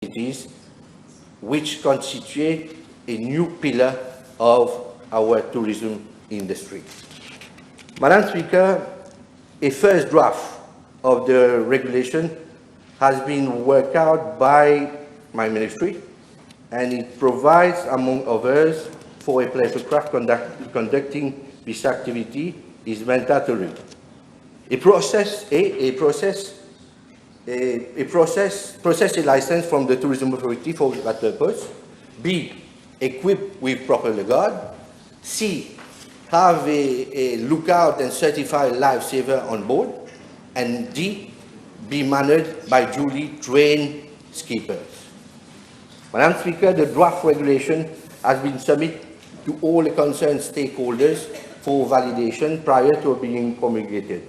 activities which constitute a new pillar of our tourism industry. Madam Speaker, a first draft of the regulation has been worked out by my ministry, and it provides, among others, for a pleasure craft conducting this activity is mandatory. Process a license from the tourism authority for that purpose. B, equipped with proper guard. C, have a lookout and certified lifesaver on board. And D, be managed by duly trained skippers. Madam Speaker, the draft regulation has been submitted to all the concerned stakeholders for validation prior to being promulgated.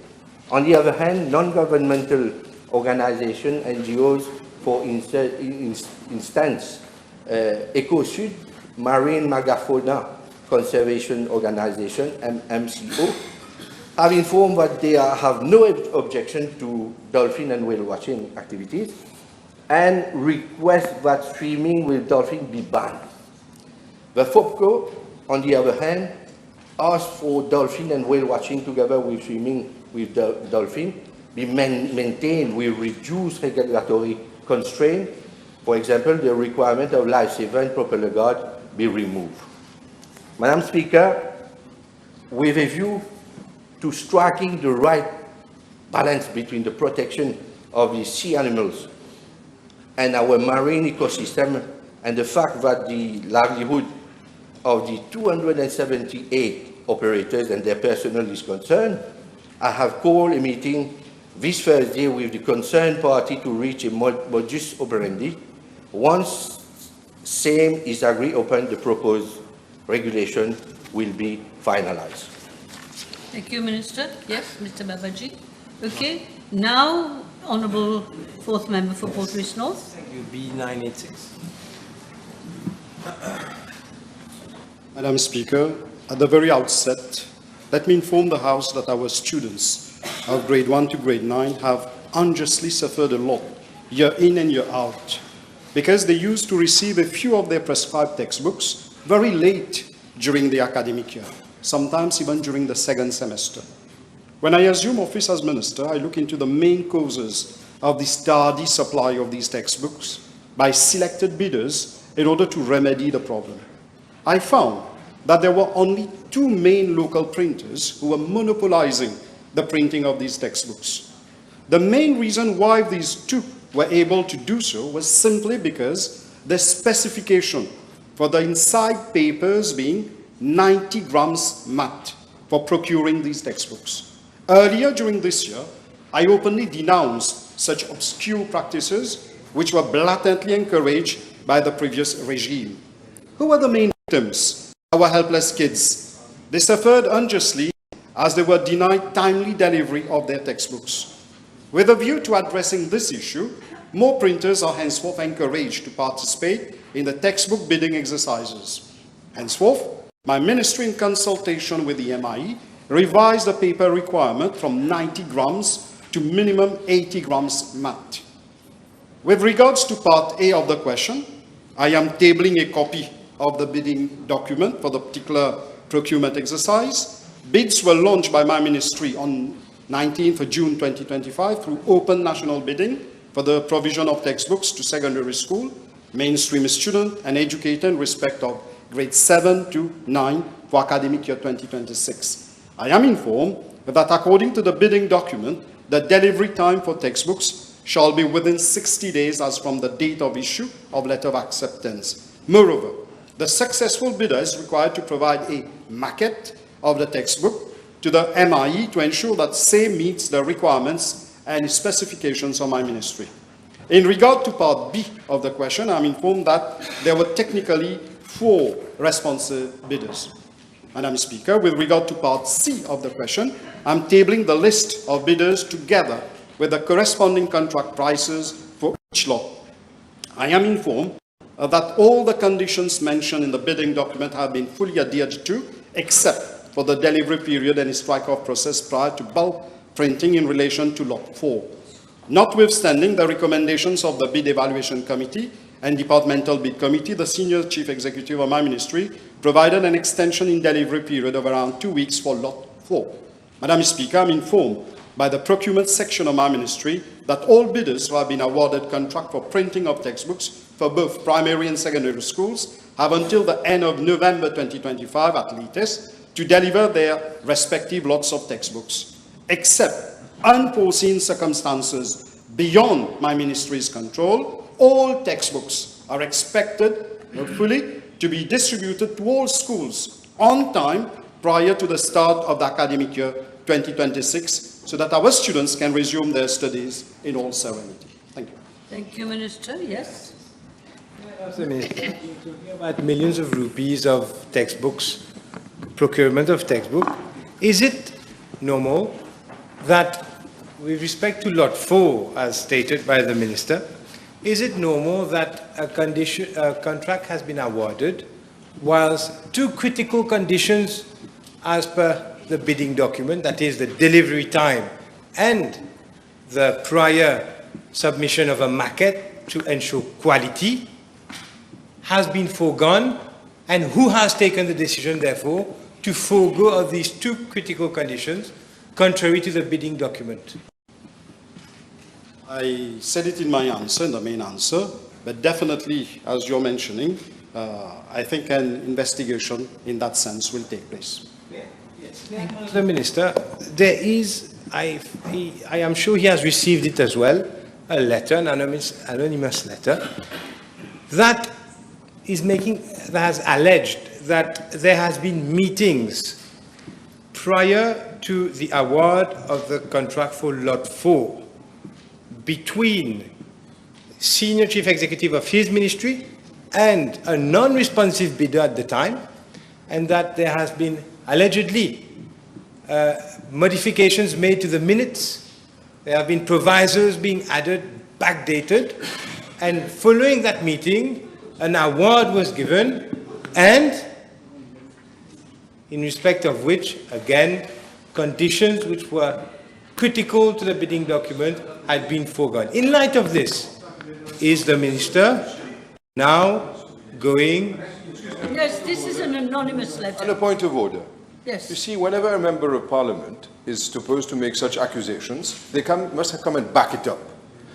On the other hand, non-governmental organizations, NGOs, for instance, EcoSud, Marine Megafauna Conservation Organization, MCO, have informed that they have no objection to dolphin and whale watching activities and request that swimming with dolphins be banned. The FOPCO, on the other hand, asks for dolphin and whale watching together with swimming with dolphin be maintained with reduced regulatory constraint. For example, the requirement of lifesaver and propeller guard be removed. Madam Speaker, with a view to striking the right balance between the protection of the sea animals and our marine ecosystem and the fact that the livelihood of the 278 operators and their personnel is concerned, I have called a meeting this Thursday with the concerned party to reach a modus operandi. Once same is agreed upon, the proposed regulation will be finalized. Thank you, Minister. Yes, Mr. Babaji. Okay. Now, Honourable Fourth Member for Portrush North. Thank you. B986. Madam Speaker, at the very outset, let me inform the House that our students of grade 1 to grade 9 have unjustly suffered a lot, year in and year out, because they used to receive a few of their prescribed textbooks very late during the academic year, sometimes even during the second semester. When I assume office as minister, I look into the main causes of the tardy supply of these textbooks by selected bidders in order to remedy the problem. I found that there were only two main local printers who were monopolizing the printing of these textbooks. The main reason why these two were able to do so was simply because the specification for the inside papers being 90 grams mat for procuring these textbooks. Earlier during this year, I openly denounced such obscure practices which were blatantly encouraged by the previous regime. Who were the main victims? Our helpless kids. They suffered unjustly as they were denied timely delivery of their textbooks. With a view to addressing this issue, more printers are henceforth encouraged to participate in the textbook bidding exercises. Henceforth, my ministry, in consultation with the MIE, revised the paper requirement from 90 grams to minimum 80 grams mat. With regards to part A of the question, I am tabling a copy of the bidding document for the particular procurement exercise. Bids were launched by my ministry on 19th of June 2025 through open national bidding for the provision of textbooks to secondary school, mainstream student and educator in respect of grades 7 to 9 for academic year 2026. I am informed that according to the bidding document, the delivery time for textbooks shall be within 60 days as from the date of issue of letter of acceptance. Moreover, the successful bidder is required to provide a maquette of the textbook to the MIE to ensure that same meets the requirements and specifications of my ministry. In regard to part B of the question, I'm informed that there were technically 4 responsive bidders. Madam Speaker, with regard to part C of the question, I'm tabling the list of bidders together with the corresponding contract prices for each lot. I am informed that all the conditions mentioned in the bidding document have been fully adhered to, except for the delivery period and strike-off process prior to bulk printing in relation to Lot 4. Notwithstanding the recommendations of the Bid Evaluation Committee, and Departmental Bid Committee, the Senior Chief Executive of my ministry provided an extension in delivery period of around 2 weeks for Lot 4. Madam Speaker, I'm informed by the procurement section of my ministry that all bidders who have been awarded contract for printing of textbooks for both primary and secondary schools have until the end of November 2025 at latest to deliver their respective lots of textbooks. Except unforeseen circumstances beyond my ministry's control, all textbooks are expected, hopefully, to be distributed to all schools on time prior to the start of the academic year 2026, so that our students can resume their studies in all serenity. Thank you. Thank you, Minister. Yes. Mr. Minister, you're talking about millions of rupees of textbooks, procurement of textbook. Is it normal that, with respect to Lot 4, as stated by the Minister, is it normal that a contract has been awarded whilst two critical conditions as per the bidding document, that is the delivery time and the prior submission of a maquette to ensure quality, has been foregone, and who has taken the decision, therefore, to forego of these two critical conditions contrary to the bidding document? I said it in my answer, in the main answer, but definitely, as you're mentioning, I think an investigation in that sense will take place. The Minister, there is, I am sure he has received it as well, a letter, an anonymous letter, that has alleged that there has been meetings prior to the award of the contract for Lot 4 between Senior Chief Executive of his ministry and a non-responsive bidder at the time, and that there has been allegedly modifications made to the minutes. There have been provisos being added, backdated, and following that meeting, an award was given, and in respect of which, again, conditions which were critical to the bidding document had been foregone. In light of this, is the Minister now going? Yes, this is an anonymous On letter. a point of order. Yes. You see, whenever a member of parliament is supposed to make such accusations, they must come and back it up.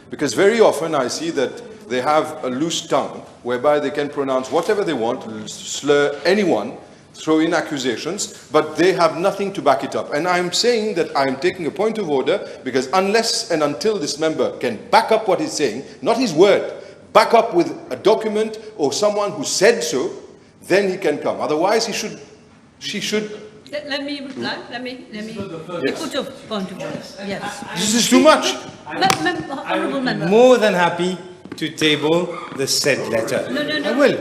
Because very often I see that they have a loose tongue, whereby they can pronounce whatever they want, slur anyone, throw in accusations, but they have nothing to back it up. And I'm saying that I'm taking a point of order, because unless and until this member can back up what he's saying, not his word, back up with a document or someone who said so, then he can come. Otherwise, she should. Let me reply. Let me put your point of order. Yes. This is too much. Honourable member. More than happy to table the said letter. No. I will.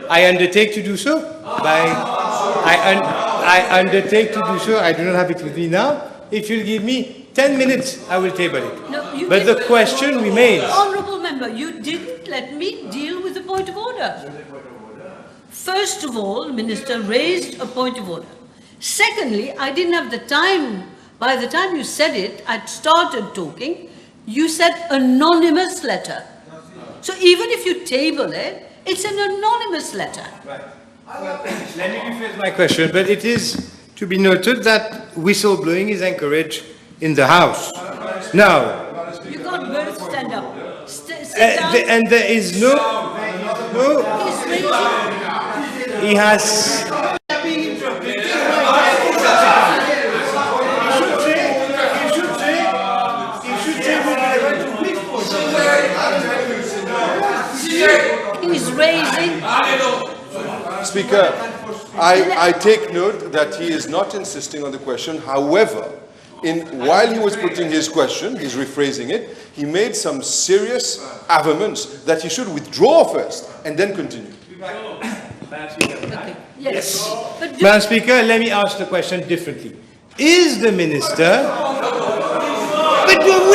I undertake to do so. I undertake to do so. I do not have it with me now. If you'll give me 10 minutes, I will table it. No, you But the didn't. question remains. Honourable member, you didn't let me deal with the point of order. First of all, the Minister raised a point of order. Secondly, I didn't have the time. By the time you said it, I'd started talking. You said anonymous letter. So even if you table it, it's an anonymous letter. Let me rephrase my question, but it is to be noted that whistleblowing is encouraged in the House. Now, You can't both stand up. Sit down. and there is no, He's raising. he has. He's raising. Speaker, I take note that he is not insisting on the question. However, while he was putting his question, he's rephrasing it, he made some serious averments that he should withdraw first and then continue. Okay. Yes. But Madam Speaker, let me ask the question differently. Is the Minister, but on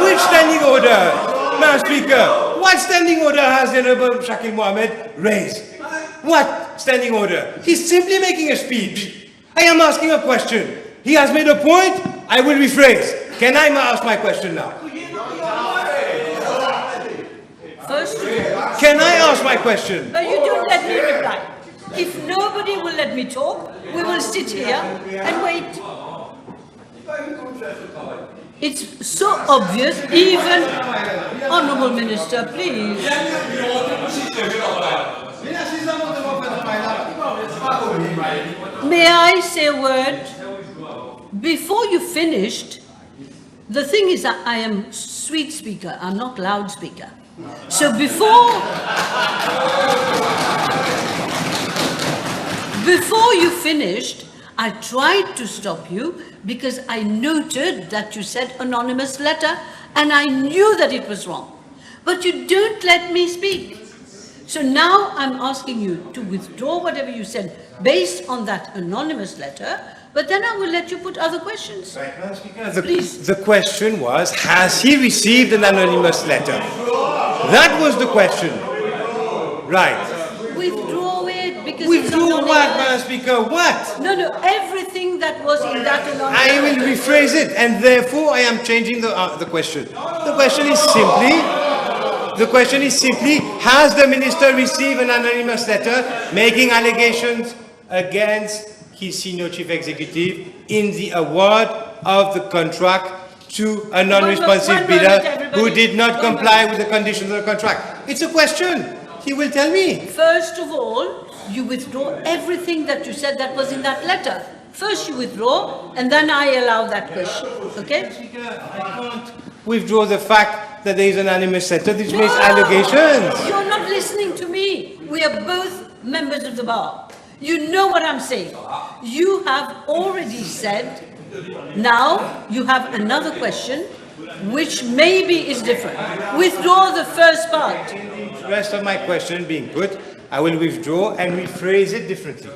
which standing order, Madam Speaker, what standing order has the Honourable Shakil Mohammed raised? What standing order? He's simply making a speech. I am asking a question. He has made a point, I will rephrase. Can I ask my question now? First of all, Can I ask my question? you don't let me reply. If nobody will let me talk, we will sit here and wait. It's so obvious, even Honourable Minister, please. May I say a word? Before you finished, the thing is that I am sweet speaker, I'm not loudspeaker. So before you finished, I tried to stop you because I noted that you said anonymous letter and I knew that it was wrong. But you don't let me speak. So now I'm asking you to withdraw whatever you said based on that anonymous letter, but then I will let you put other questions. Right, Madam Speaker, Please. the question was, has he received an anonymous letter? That was the question. Right. Withdraw it because it's Withdraw anonymous. what, Madam Speaker? What? No, everything that was in that anonymous I will letter. rephrase it, and therefore I am changing the question. The question is simply, has the minister received an anonymous letter making allegations against his senior chief executive in the award of the contract to a non-responsive One bidder moment, everybody. who did not One comply with the conditions of the contract? It's a question. He will tell me. First of all, you withdraw everything that you said that was in that letter. First you withdraw, and then I allow that question, okay? Speaker, I can't withdraw the fact that there is an anonymous letter which makes No, allegations. you're not listening to me. We are both members of the bar. You know what I'm saying. You have already said, now you have another question, which maybe is different. Withdraw the first part. In the interest of my question being put, I will withdraw and rephrase it differently.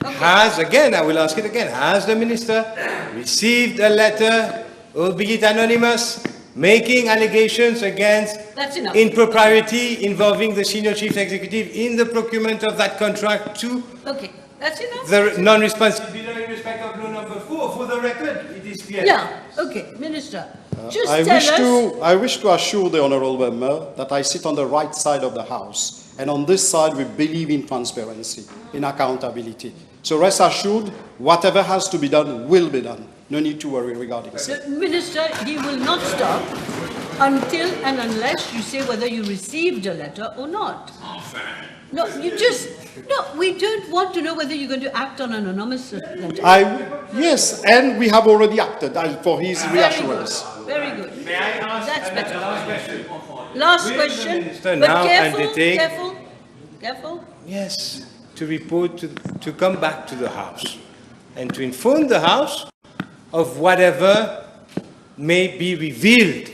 I will ask it again, has the minister received a letter, albeit anonymous, making allegations against That's enough. impropriety involving the senior chief executive in the procurement of that contract to Okay, that's enough. the non-responsive bidder in respect of law number 4? For the record, it is clear. Yeah, okay, Minister, just I tell wish, us. I wish to assure the Honourable Member that I sit on the right side of the House, and on this side we believe in transparency, in accountability. So rest assured, whatever has to be done will be done. No need to worry regarding this. The Minister, he will not stop until and unless you say whether you received a letter or not. No, we don't want to know whether you're going to act on an anonymous letter. Yes, and we have already acted for his reassurance. Very good. May I ask That's better. last question? Last Will the question, minister but now careful, undertake- careful. Yes, to report, to come back to the House and to inform the House of whatever may be revealed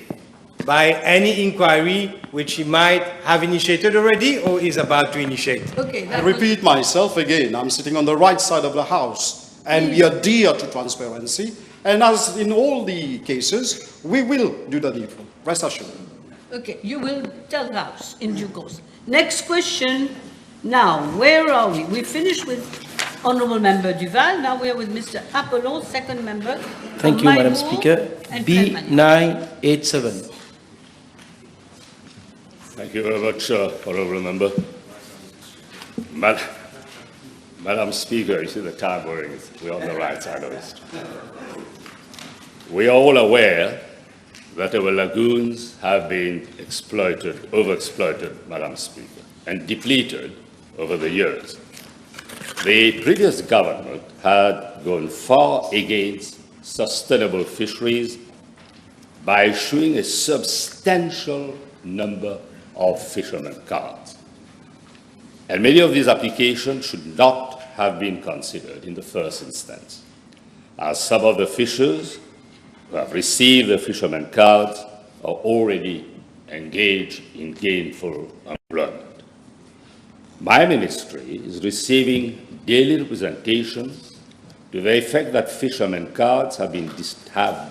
by any inquiry which he might have initiated already or is about to initiate. Okay, I that was, repeat myself again, I'm sitting on the right side of the House, and we adhere to transparency, and as in all the cases, we will do the needful. Rest assured. okay, you will tell the House in due course. Next question. Now, where are we? We finished with Honourable Member Duval. Now we are with Mr. Apollon, second member. Thank of you, Madam Maïmour Speaker. and Clermont. B987. Thank you very much, Honourable Member. Madam Speaker, you see the time we're on the right side of it. We are all aware that our lagoons have been overexploited, Madam Speaker, and depleted over the years. The previous government had gone far against sustainable fisheries by issuing a substantial number of fishermen cards. And many of these applications should not have been considered in the first instance, as some of the fishers who have received the fishermen cards are already engaged in gainful employment. My ministry is receiving daily representations to the effect that fishermen cards have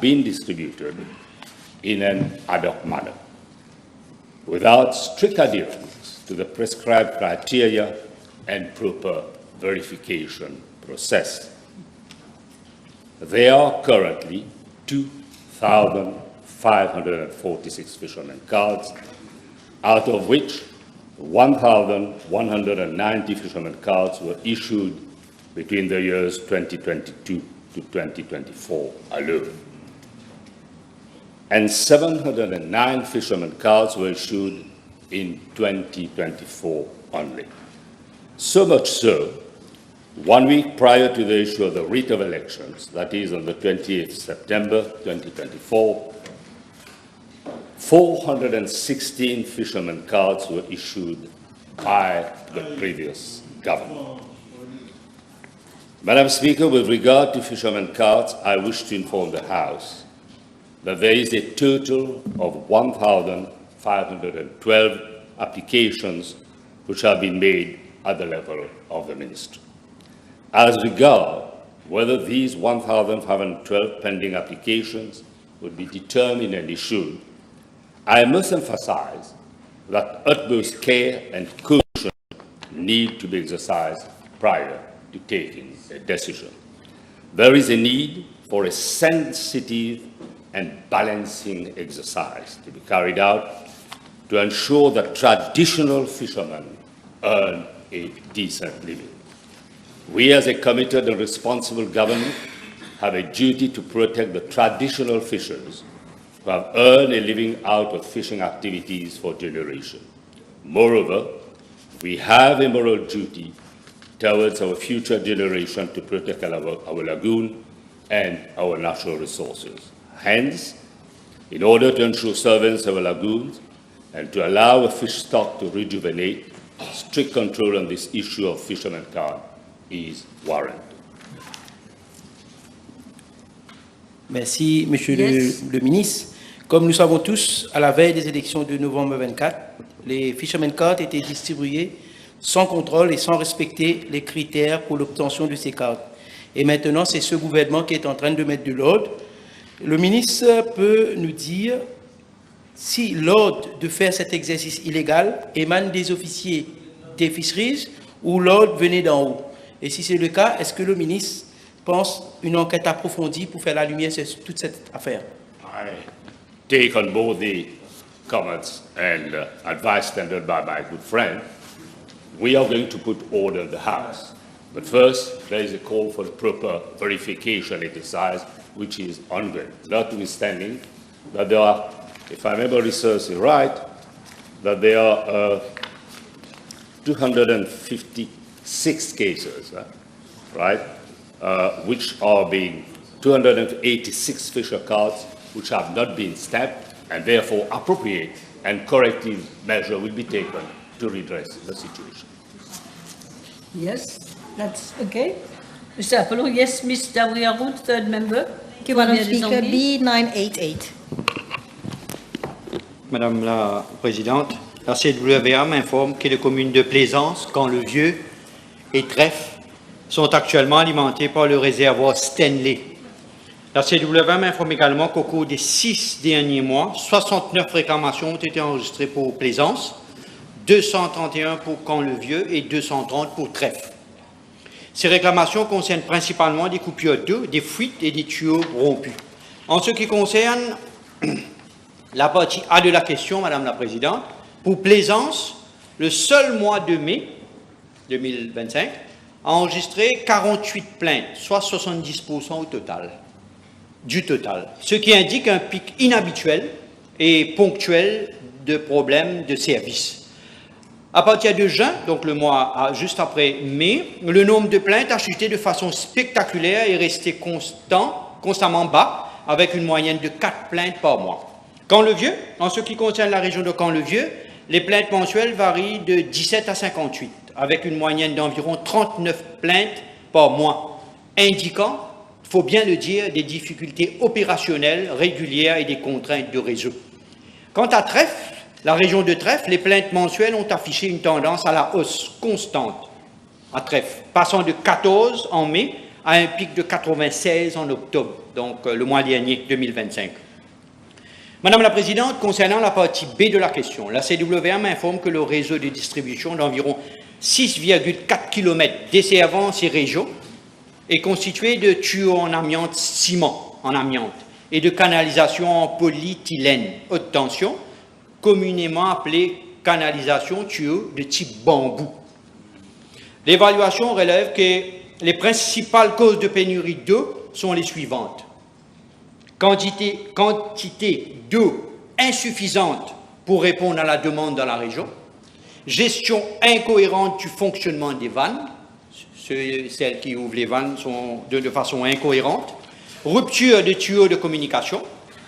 been distributed in an ad hoc manner, without strict adherence to the prescribed criteria and proper verification process. There are currently 2,546 fishermen cards out of which 1,190 fishermen cards were issued between the years 2022 to 2024 alone. And 709 fishermen cards were issued in 2024 only. So much so, 1 week prior to the issue of the writ of elections, that is on the 28th September 2024, 416 fishermen cards were issued by the previous government. Madam Speaker, with regard to fishermen cards, I wish to inform the House that there is a total of 1,512 applications which have been made at the level of the Ministry. As regard whether these 1,512 pending applications would be determined and issued, I must emphasize that utmost care and caution need to be exercised prior to taking a decision. There is a need for a sensitive and balancing exercise to be carried out to ensure that traditional fishermen earn a decent living. We, as a committed and responsible government, have a duty to protect the traditional fishers who have earned a living out of fishing activities for generations. Moreover, we have a moral duty towards our future generation to protect our lagoon and our natural resources. Hence, in order to ensure surveillance of our lagoons and to allow a fish stock to rejuvenate, strict control on this issue of fishermen card is warranted. Merci, Monsieur Yes. le ministre. Comme nous savons tous, à la veille des élections de novembre 24, les Fishermen Cards étaient distribués sans contrôle et sans respecter les critères pour l'obtention de ces cartes. Et maintenant, c'est ce gouvernement qui est en train de mettre de l'ordre. Le ministre peut nous dire si l'ordre de faire cet exercice illégal émane des officiers des fisheries ou l'ordre venait d'en haut. Et si c'est le cas, est-ce que le ministre pense une enquête approfondie pour faire la lumière sur toute cette affaire? I take on board the comments and advice tendered by my good friend. We are going to put order in the House. But first, there is a call for the proper verification exercise, which is ongoing, notwithstanding that there are, if I remember research right, that there are 256 cases, right, which are being 286 fisher cards which have not been stamped, and therefore appropriate and corrective measure will be taken to redress the situation. Yes, that's okay. Mr. Apollo, yes, Ms. Dawiarou, third member. Thank you, Madam Fabien Speaker. Desanguy. B988. Madame la Présidente, la CWA m'informe que les communes de Plaisance, Camp-le-Vieux et Trèfle sont actuellement alimentées par le réservoir Stanley. La CWA m'informe également qu'au cours des 6 derniers mois, 69 réclamations ont été enregistrées pour Plaisance, 231 pour Camp-le-Vieux et 230 pour Trèfle. Ces réclamations concernent principalement des coupures d'eau, des fuites et des tuyaux rompus. En ce qui concerne la partie A de la question, Madame la Présidente, pour Plaisance, le seul mois de mai 2025 a enregistré 48 plaintes, soit 70% du total, ce qui indique un pic inhabituel et ponctuel de problèmes de service. À partir de juin, donc le mois juste après mai, le nombre de plaintes a chuté de façon spectaculaire et resté constamment bas, avec une moyenne de 4 plaintes par mois. Camp-le-Vieux, en ce qui concerne la région de Camp-le-Vieux, les plaintes mensuelles varient de 17 à 58, avec une moyenne d'environ 39 plaintes par mois, indiquant, il faut bien le dire, des difficultés opérationnelles régulières et des contraintes de réseau. Quant à Trèfle, la région de Trèfle, les plaintes mensuelles ont affiché une tendance à la hausse constante à Trèfle, passant de 14 en mai à un pic de 96 en octobre, donc le mois dernier, 2025. Madame la Présidente, concernant la partie B de la question, la CWA m'informe que le réseau de distribution d'environ 6,4 km desservant ces régions est constitué de tuyaux en amiante ciment, en amiante, et de canalisations en polyéthylène haute tension, communément appelée canalisation tuyau de type bambou. L'évaluation relève que les principales causes de pénurie d'eau sont les suivantes. Quantité d'eau insuffisante pour répondre à la demande dans la région, gestion incohérente du fonctionnement des vannes, celles qui ouvrent les vannes sont de façon incohérente, rupture de tuyaux de communication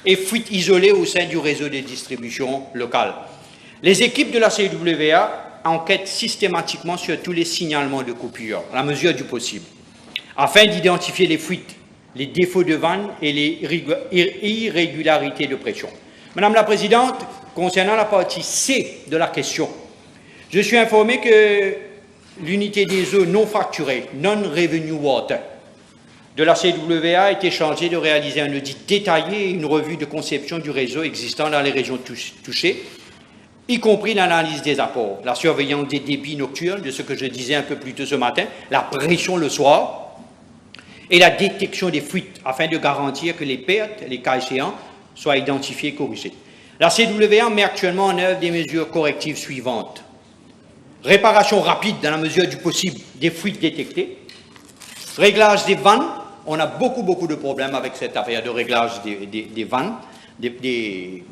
et fuite isolée au sein du réseau de distribution locale. Les équipes de la CWA enquêtent systématiquement sur tous les signalements de coupure, à la mesure du possible, afin d'identifier les fuites, les défauts de vannes et les irrégularités de pression. Madame la Présidente, concernant la partie C de la question, je suis informé que l'unité des eaux non facturées, non-revenue water, de la CWA a été chargée de réaliser un audit détaillé et une revue de conception du réseau existant dans les régions touchées, y compris l'analyse des apports, la surveillance des débits nocturnes, de ce que je disais un peu plus tôt ce matin, la pression le soir, et la détection des fuites, afin de garantir que les pertes, les cas échéants, soient identifiés et corrigés. La CWA met actuellement en œuvre des mesures correctives suivantes. Réparation rapide, dans la mesure du possible, des fuites détectées. Réglage des vannes. On a beaucoup de problèmes avec cette affaire de réglage des vannes. Des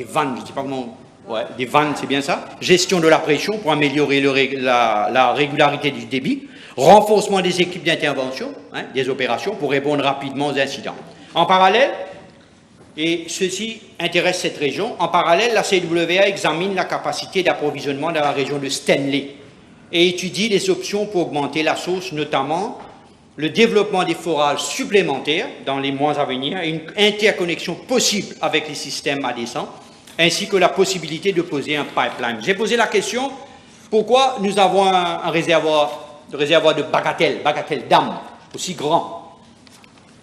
vannes, je ne sais pas comment... Ouais, des vannes, c'est bien ça. Gestion de la pression pour améliorer la régularité du débit. Renforcement des équipes d'intervention, des opérations, pour répondre rapidement aux incidents. En parallèle, et ceci intéresse cette région, en parallèle, la CWA examine la capacité d'approvisionnement dans la région de Stanley et étudie les options pour augmenter la source, notamment le développement des forages supplémentaires dans les mois à venir et une interconnexion possible avec les systèmes à descente, ainsi que la possibilité de poser un pipeline. J'ai posé la question, pourquoi nous avons un réservoir de bagatelle d'âme, aussi grand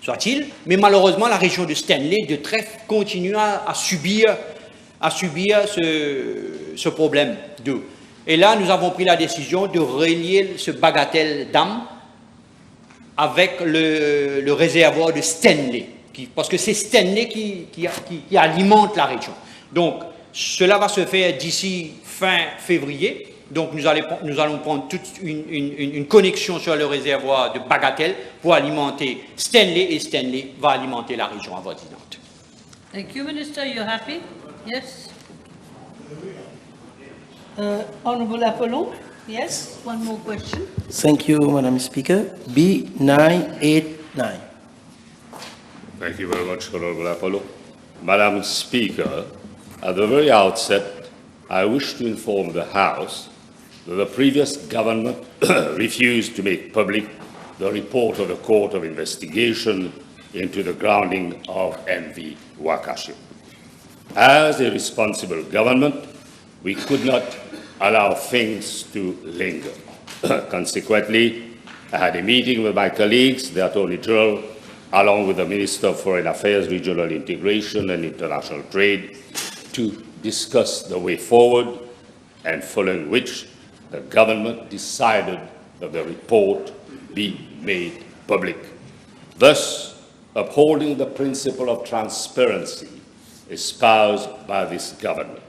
soit-il, mais malheureusement la région de Stanley, de Trèfle, continue à subir ce problème d'eau. Et là, nous avons pris la décision de relier ce bagatelle d'âme avec le réservoir de Stanley, parce que c'est Stanley qui alimente la région. Donc, cela va se faire d'ici fin février. Donc, nous allons prendre toute une connexion sur le réservoir de Bagatelle pour alimenter Stanley, et Stanley va alimenter la région avoisinante. Thank you, Minister. You're happy? Yes? Honorable Apollon? Yes? One more question. Thank you, Madam Speaker. B989. Thank you very much, Honorable Apollo. Madam Speaker, at the very outset, I wish to inform the House that the previous government refused to make public the report of the Court of Investigation into the grounding of MV Wakashu. As a responsible government, we could not allow things to linger. Consequently, I had a meeting with my colleagues, the Attorney General, along with the Minister of Foreign Affairs, Regional Integration and International Trade, to discuss the way forward, and following which the government decided that the report be made public, thus upholding the principle of transparency espoused by this government.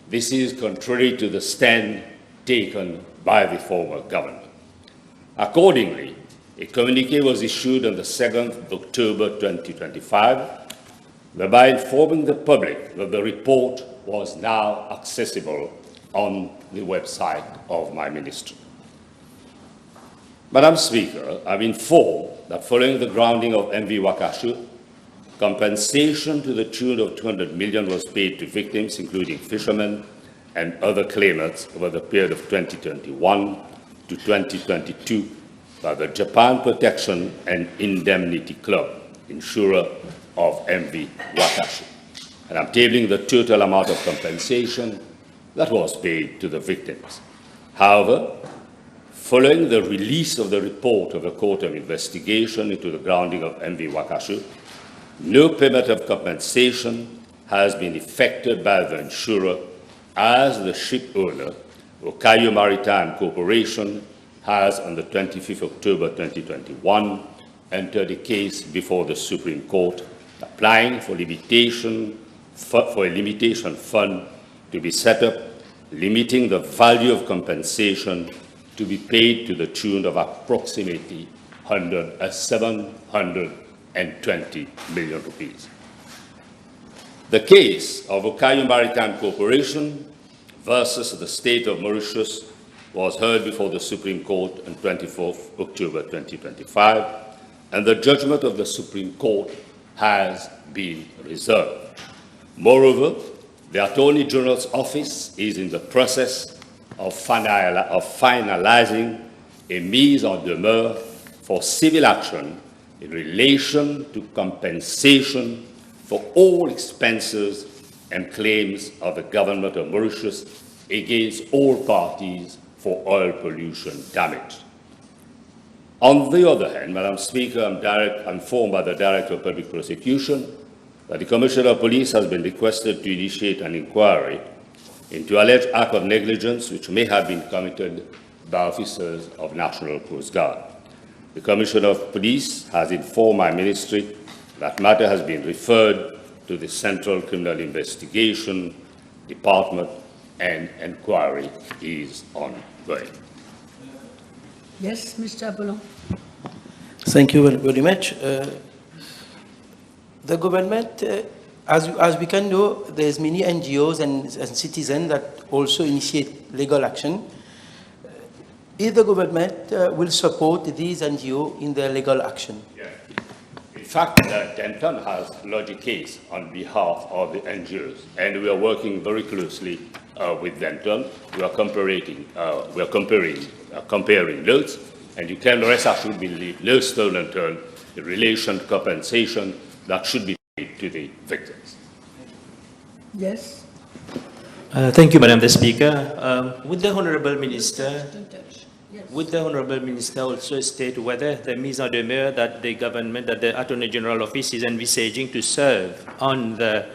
This is contrary to the stand taken by the former government. Accordingly, a communique was issued on the 2nd of October 2025, thereby informing the public that the report was now accessible on the website of my ministry. Madam Speaker, I've informed that following the grounding of MV Wakashu, compensation to the tune of 200 million was paid to victims, including fishermen and other claimants, over the period of 2021 to 2022 by the Japan Protection and Indemnity Club, insurer of MV Wakashu. And I'm tabling the total amount of compensation that was paid to the victims. However, following the release of the report of the Court of Investigation into the grounding of MV Wakashu, no payment of compensation has been effected by the insurer, as the ship owner, Okayo Maritime Corporation, has on the 25th of October 2021 entered a case before the Supreme Court applying for a limitation fund to be set up, limiting the value of compensation to be paid to the tune of approximately 720 million rupees. The case of Okayu Maritime Corporation versus the state of Mauritius was heard before the Supreme Court on 24th October 2025, and the judgment of the Supreme Court has been reserved. Moreover, the Attorney General's office is in the process of finalizing a mise en demeure for civil action in relation to compensation for all expenses and claims of the government of Mauritius against all parties for oil pollution damage. On the other hand, Madam Speaker, I'm informed by the Director of Public Prosecution that the Commissioner of Police has been requested to initiate an inquiry into alleged act of negligence which may have been committed by officers of National Coast Guard. The Commissioner of Police has informed my ministry that matter has been referred to the Central Criminal Investigation Department and inquiry is ongoing. Yes, Mr. Apollon. Thank you very much. The government, as we can know, there's many NGOs and citizens that also initiate legal action. If the government will support these NGOs in their legal action? Yeah. In fact, Denton has lodged a case on behalf of the NGOs, and we are working very closely with Denton. We are comparing notes, and you can rest assured believe no stone unturned in relation to compensation that should be paid to the victims. Yes. Thank you, Madam the Speaker. Would the Honourable Minister also state whether the mise en demeure that the government, that the Attorney General Office is envisaging to serve on the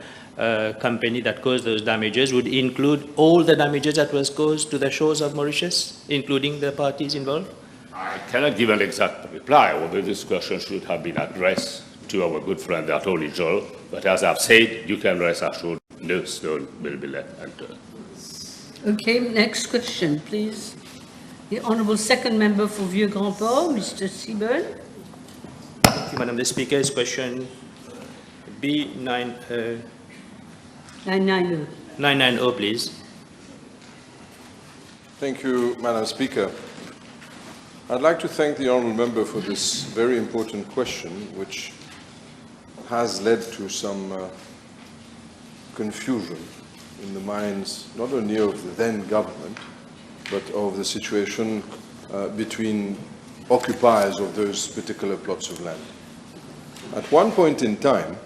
company that caused those damages would include all the damages that was caused to the shores of Mauritius, including the parties involved? I cannot give an exact reply, although this question should have been addressed to our good friend, the Attorney General. But as I've said, you can rest assured no stone will be left unturned. Okay, next question, please. The Honourable Second Member for Vieux-Grand-Port, Mr. Seaburn. Thank you, Madam the Speaker. Is question B9 990. 990, please. Thank you, Madam Speaker. I'd like to thank the Honourable Member for this very important question, which has led to some confusion in the minds not only of the then government, but of the situation between occupiers of those particular plots of land. At one point in time,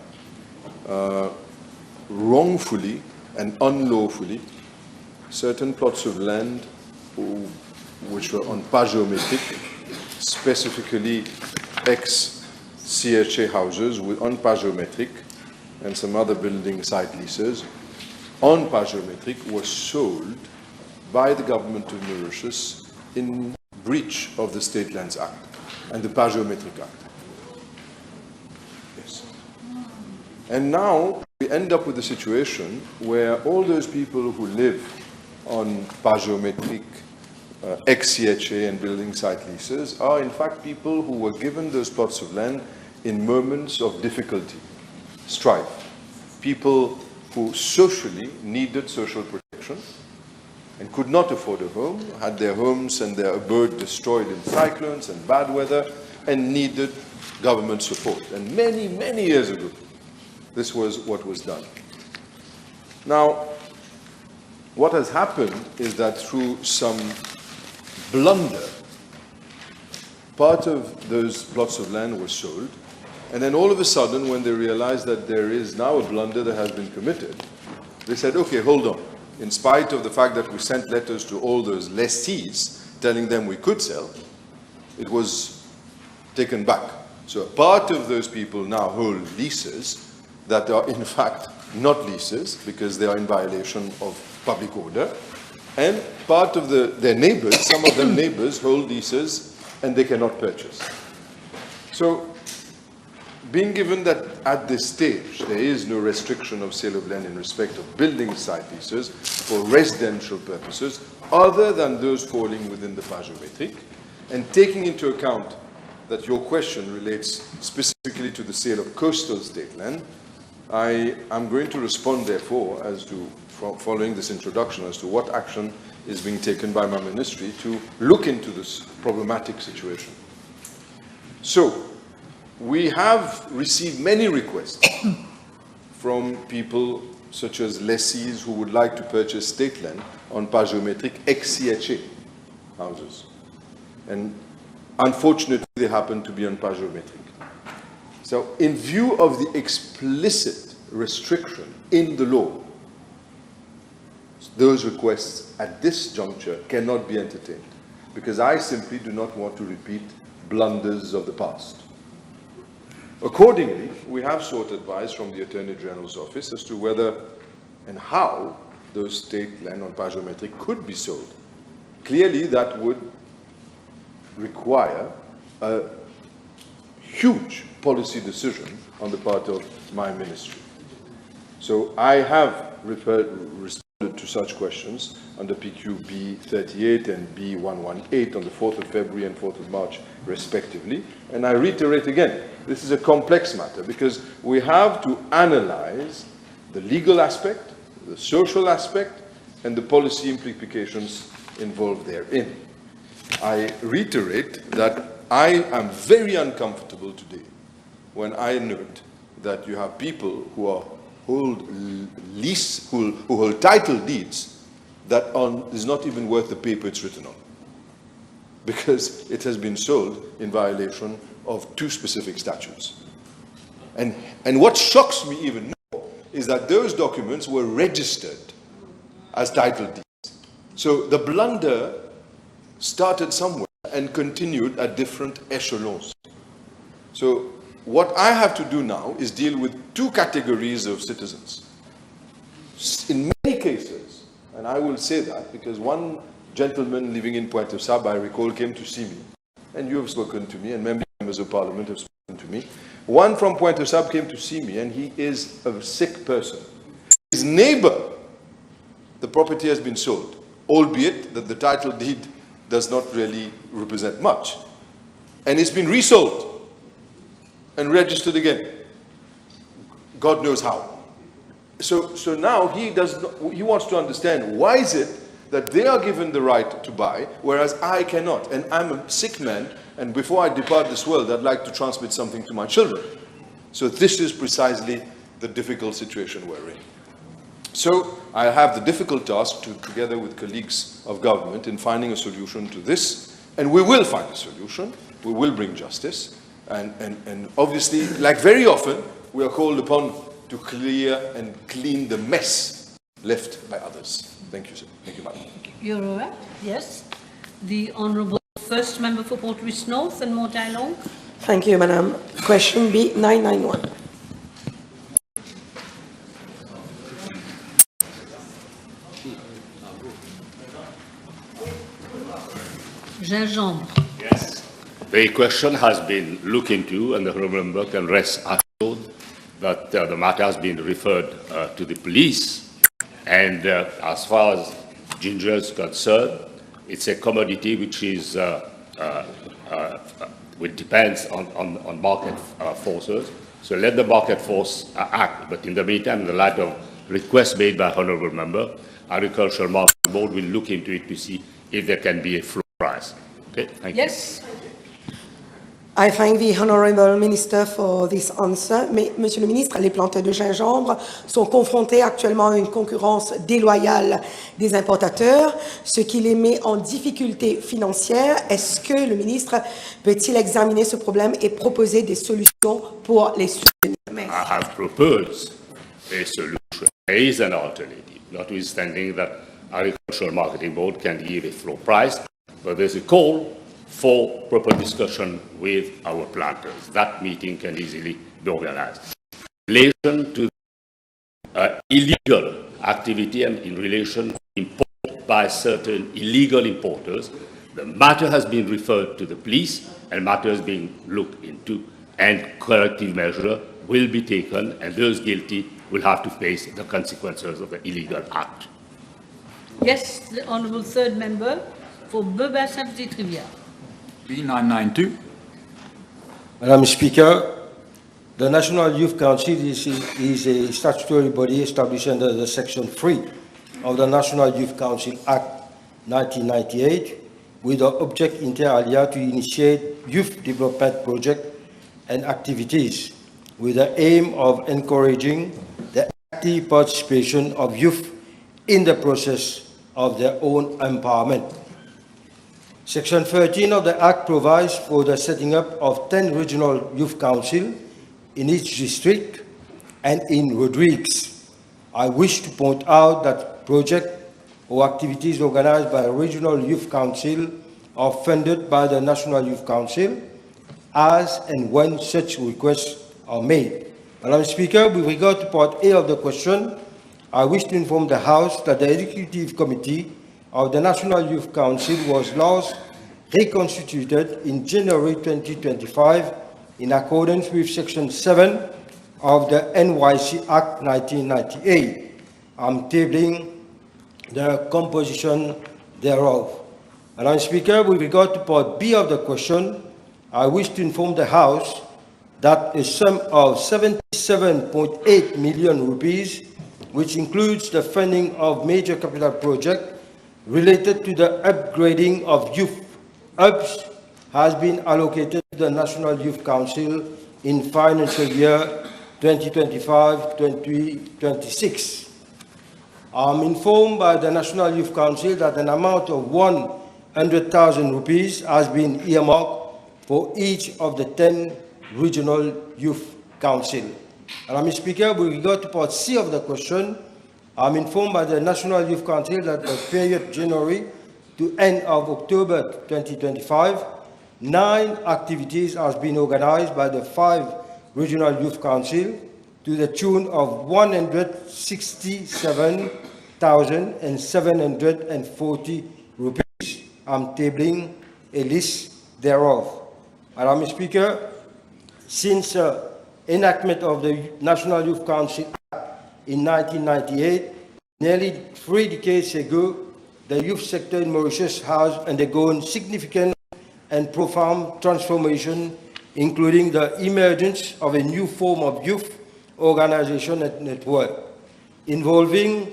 wrongfully and unlawfully, certain plots of land which were on pas géométrique, specifically ex-CHA houses on pas géométrique and some other building site leases on pas géométrique were sold by the government of Mauritius in breach of the State Lands Act and the Pas Géométrique Act. Yes. And now we end up with a situation where all those people who live on Pas Géométrique, ex-CHA and building site leases are in fact people who were given those plots of land in moments of difficulty, strife, people who socially needed social protection and could not afford a home, had their homes and their abode destroyed in cyclones and bad weather, and needed government support. And many, many years ago, this was what was done. Now, what has happened is that through some blunder, part of those plots of land were sold, and then all of a sudden, when they realized that there is now a blunder that has been committed, they said, okay, hold on. In spite of the fact that we sent letters to all those lessees telling them we could sell, it was taken back. So a part of those people now hold leases that are in fact not leases because they are in violation of public order. And part of their neighbors, some of them neighbors, hold leases and they cannot purchase. So being given that at this stage there is no restriction of sale of land in respect of building site leases for residential purposes other than those falling within the page géométrique, and taking into account that your question relates specifically to the sale of coastal state land, I am going to respond therefore as to, following this introduction, as to what action is being taken by my ministry to look into this problematic situation. So, we have received many requests from people such as lessees who would like to purchase state land on page géométrique ex-CHA houses. And unfortunately, they happen to be on page géométrique. So, in view of the explicit restriction in the law, those requests at this juncture cannot be entertained, because I simply do not want to repeat blunders of the past. Accordingly, we have sought advice from the Attorney General's office as to whether and how those state land on page géométrique could be sold. Clearly, that would require a huge policy decision on the part of my ministry. So I have responded to such questions under PQ B38 and B118 on the 4th of February and 4th of March, respectively. And I reiterate again, this is a complex matter because we have to analyze the legal aspect, the social aspect, and the policy implications involved therein. I reiterate that I am very uncomfortable today when I note that you have people who hold title deeds that is not even worth the paper it's written on, because it has been sold in violation of 2 specific statutes. And what shocks me even more is that those documents were registered as title deeds. So the blunder started somewhere and continued at different echelons. So what I have to do now is deal with 2 categories of citizens. In many cases, and I will say that because one gentleman living in Pointe-Sable, I recall, came to see me, and you have spoken to me, and members of parliament have spoken to me. One from Pointe-Sable came to see me, and he is a sick person. His neighbor, the property has been sold, albeit that the title deed does not really represent much. And it's been resold and registered again. God knows how. So now he wants to understand, why is it that they are given the right to buy, whereas I cannot? And I'm a sick man, and before I depart this world, I'd like to transmit something to my children. So this is precisely the difficult situation we're in. So I have the difficult task together with colleagues of government in finding a solution to this, and we will find a solution. We will bring justice, and obviously, like very often, we are called upon to clear and clean the mess left by others. Thank you, sir. Thank you, madam. You're all right? Yes. The Honourable First Member for Port Louis North and Mortagne-Long. Thank you, Madam. Question B991. Gingembre. Yes. The question has been looked into, and the Honourable Member can rest assured that the matter has been referred to the police. And as far as ginger is concerned, it's a commodity which is which depends on market forces. So let the market force act. But in the meantime, in the light of requests made by Honourable Member, Agricultural Market Board will look into it to see if there can be a floor price. Okay, thank you. Yes. I thank the Honourable Minister for this answer. Mais, Monsieur le Ministre, les plantes de gingembre sont confrontées actuellement à une concurrence déloyale des importateurs, ce qui les met en difficulté financière. Est-ce que le ministre peut-il examiner ce problème et proposer des solutions pour les soutenir? I have proposed a solution. There is an alternative, notwithstanding that Agricultural Marketing Board can give a floor price, but there's a call for proper discussion with our planters. That meeting can easily be organized. In relation to illegal activity and in relation to import by certain illegal importers, the matter has been referred to the police and matter is being looked into and corrective measure will be taken, and those guilty will have to face the consequences of the illegal act. Yes, the Honourable Third Member for Bebas-Saint-Trivia. B992. Madam Speaker, the National Youth Council is a statutory body established under the Section 3 of the National Youth Council Act 1998, with the object inter alia to initiate youth development projects and activities with the aim of encouraging the active participation of youth in the process of their own empowerment. Section 13 of the Act provides for the setting up of 10 regional youth councils in each district and in Rodrigues. I wish to point out that projects or activities organized by a regional youth council are funded by the National Youth Council as and when such requests are made. Madam Speaker, with regard to Part A of the question, I wish to inform the House that the Executive Committee of the National Youth Council was last reconstituted in January 2025 in accordance with Section 7 of the NYC Act 1998. I'm tabling the composition thereof. Madam Speaker, with regard to Part B of the question, I wish to inform the House that a sum of 77.8 million rupees, which includes the funding of major capital projects related to the upgrading of youth hubs, has been allocated to the National Youth Council in financial year 2025-2026. I'm informed by the National Youth Council that an amount of 100,000 rupees has been earmarked for each of the 10 regional youth council. Madam Speaker, with regard to Part C of the question, I'm informed by the National Youth Council that the period January to end of October 2025, 9 activities has been organized by the 5 regional youth council to the tune of 167,740 rupees. I'm tabling a list thereof. Madam Speaker, since enactment of the National Youth Council Act in 1998, nearly 3 decades ago, the youth sector in Mauritius has undergone significant and profound transformation, including the emergence of a new form of youth organization and network, evolving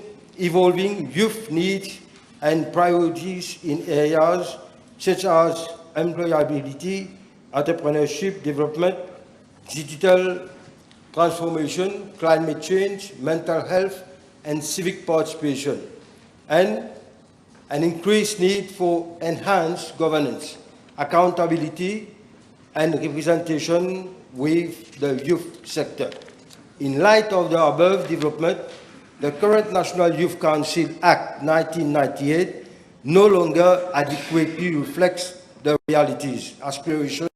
youth needs and priorities in areas such as employability, entrepreneurship development, digital transformation, climate change, mental health, and civic participation, and an increased need for enhanced governance, accountability, and representation with the youth sector. In light of the above development, the current National Youth Council Act 1998 no longer adequately reflects the realities, aspirations,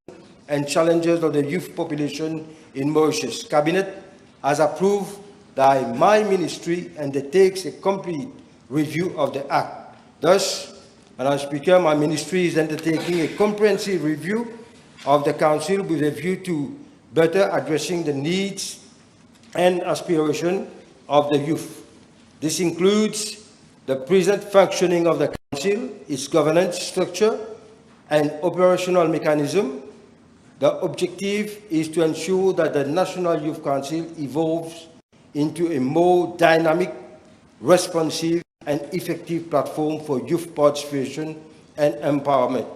and challenges of the youth population in Mauritius. Cabinet has approved by my ministry undertakes a complete review of the Act. Thus, Madam Speaker, my ministry is undertaking a comprehensive review of the Council with a view to better addressing the needs and aspirations of the youth. This includes the present functioning of the Council, its governance structure, and operational mechanism. The objective is to ensure that the National Youth Council evolves into a more dynamic, responsive, and effective platform for youth participation and empowerment.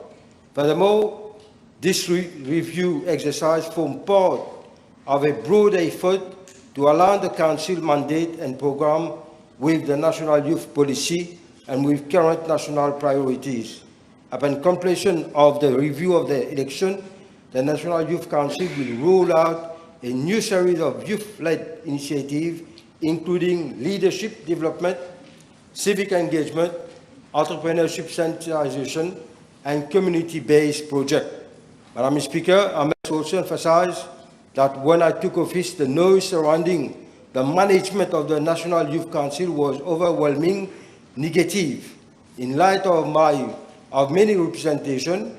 Furthermore, this review exercise forms part of a broader effort to align the Council mandate and program with the National Youth Policy and with current national priorities. Upon completion of the review of the election, the National Youth Council will roll out a new series of youth-led initiatives, including leadership development, civic engagement, entrepreneurship sensitization, and community-based projects. Madam Speaker, I must also emphasize that when I took office, the noise surrounding the management of the National Youth Council was overwhelming negative. In light of many representations,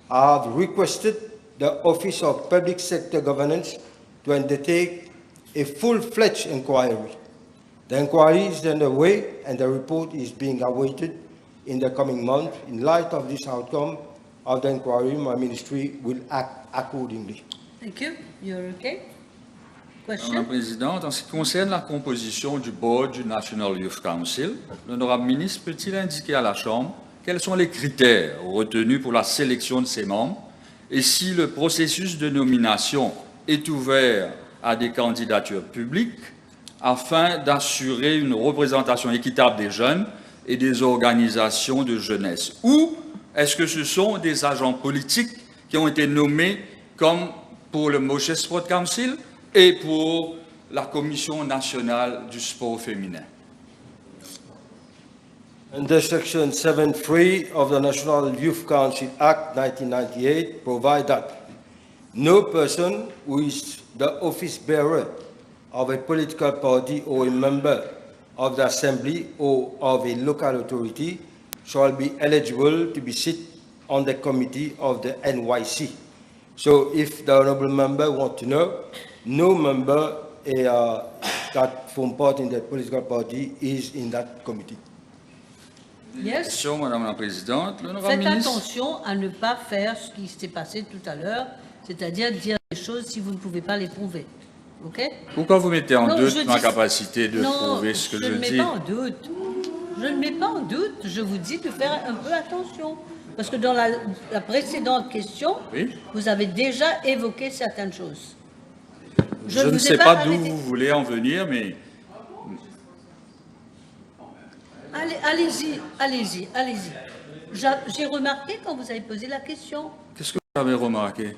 I have requested the Office of Public Sector Governance to undertake a full-fledged inquiry. The inquiry is underway and the report is being awaited in the coming month. In light of this outcome of the inquiry, my ministry will act accordingly. Thank you. You're okay? Madame la Question? Présidente, en ce qui concerne la composition du board du National Youth Council, l'honorable ministre peut-il indiquer à la Chambre quels sont les critères retenus pour la sélection de ses membres et si le processus de nomination est ouvert à des candidatures publiques afin d'assurer une représentation équitable des jeunes et des organisations de jeunesse? Ou est-ce que ce sont des agents politiques qui ont été nommés comme pour le Moshe Sport Council et pour la Commission nationale du sport féminin? Under Section 7.3 of the National Youth Council Act 1998 provide that no person who is the office bearer of a political party or a member of the assembly or of a local authority shall be eligible to be sit on the committee of the NYC. So if the honourable member want to know, no member that form part in the political party is in that committee. Yes. Question, Madame la Présidente. L'honorable Faites ministre. attention à ne pas faire ce qui s'est passé tout à l'heure, c'est-à-dire dire des choses si vous ne pouvez pas les prouver. OK? Pourquoi vous mettez en Non, doute je ma dis- capacité de Non, prouver ce que je je ne mets dis? pas en doute. Je ne mets pas en doute. Je vous dis de faire un peu attention. Parce que dans la précédente question, Oui. vous avez déjà évoqué certaines choses. Je ne vous ai sais pas d'où arrêté. vous voulez en venir, mais Allez-y, allez-y, allez-y. J'ai remarqué quand vous avez posé la question qu'est-ce que vous avez remarqué?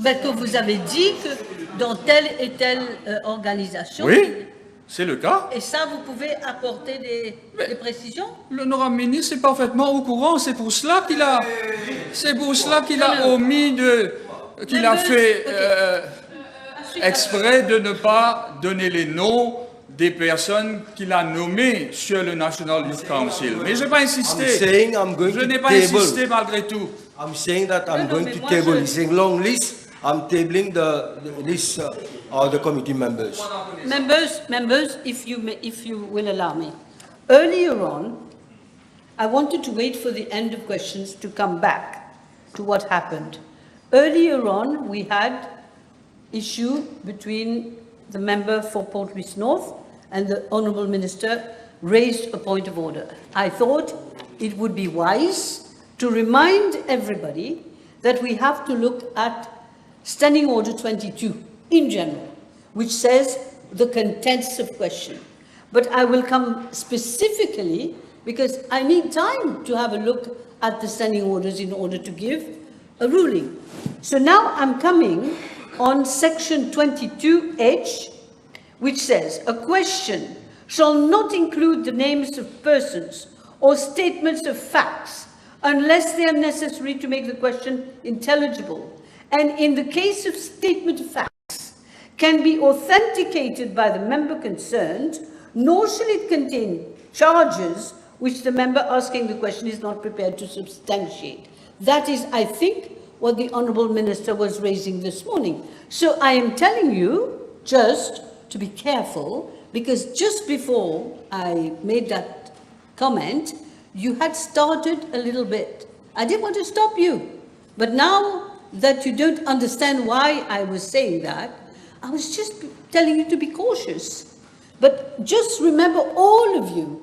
que vous avez dit que dans telle et telle organisation, Oui, c'est le cas. et ça, vous pouvez apporter des précisions? L'honorable ministre est parfaitement au courant. C'est pour cela qu'il a omis qu'il a fait exprès de ne pas donner les noms des personnes qu'il a nommées sur le National Youth Council. Mais je n'ai pas insisté. Je n'ai pas insisté malgré tout. I'm saying that I'm No, going mais to moi, table. je- He's saying long list. I'm tabling the list of the committee members. Members, if you will allow me. Earlier on, I wanted to wait for the end of questions to come back to what happened. Earlier on, we had issue between the member for Port Louis North and the Honourable Minister raised a point of order. I thought it would be wise to remind everybody that we have to look at Standing Order 22 in general, which says the contents of question. But I will come specifically because I need time to have a look at the standing orders in order to give a ruling. So now I'm coming on section 22H, which says a question shall not include the names of persons or statements of facts unless they are necessary to make the question intelligible. And in the case of statement of facts, can be authenticated by the member concerned, nor shall it contain charges which the member asking the question is not prepared to substantiate. That is, I think, what the Honourable Minister was raising this morning. So I am telling you just to be careful, because just before I made that comment, you had started a little bit. I didn't want to stop you, but now that you don't understand why I was saying that, I was just telling you to be cautious. But just remember, all of you,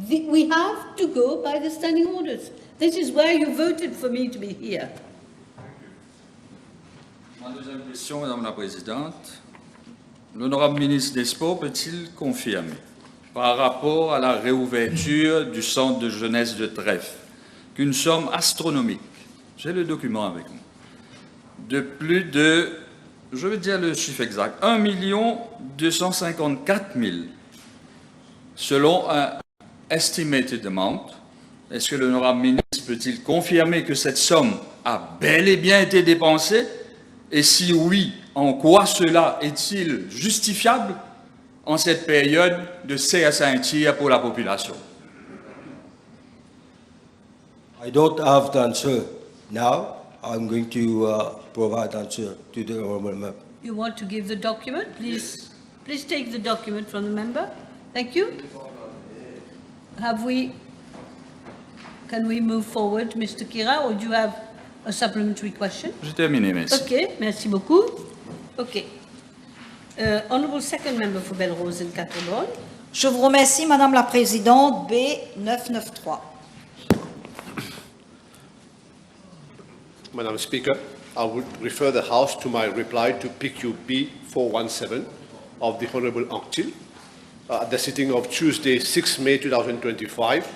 we have to go by the standing orders. This is why you voted for me to be here. Ma deuxième question, Madame la Présidente. L'honorable ministre des Sports peut-il confirmer, par rapport à la réouverture du centre de jeunesse de Trèfle, qu'une somme astronomique, j'ai le document avec moi, de plus de, je vais dire le chiffre exact, 1 254 000, selon un estimated amount, est-ce que l'honorable ministre peut-il confirmer que cette somme a bel et bien été dépensée? Et si oui, en quoi cela est-il justifiable en cette période de CSA pour la population? I don't have the answer now. I'm going to provide answer to the honourable member. You want to give the document? Please take the document from the member. Thank you. Can we move forward, Mr. Kira, or do you have a supplementary question? J'ai terminé, merci. Okay, merci beaucoup. Okay. Honourable Second Member for Belrose and Catalogne. Je vous remercie, Madame la Présidente. B993. Madam Speaker, I would refer the House to my reply to PQB 417 of the Honourable Anctil at the sitting of Tuesday, 6 May 2025,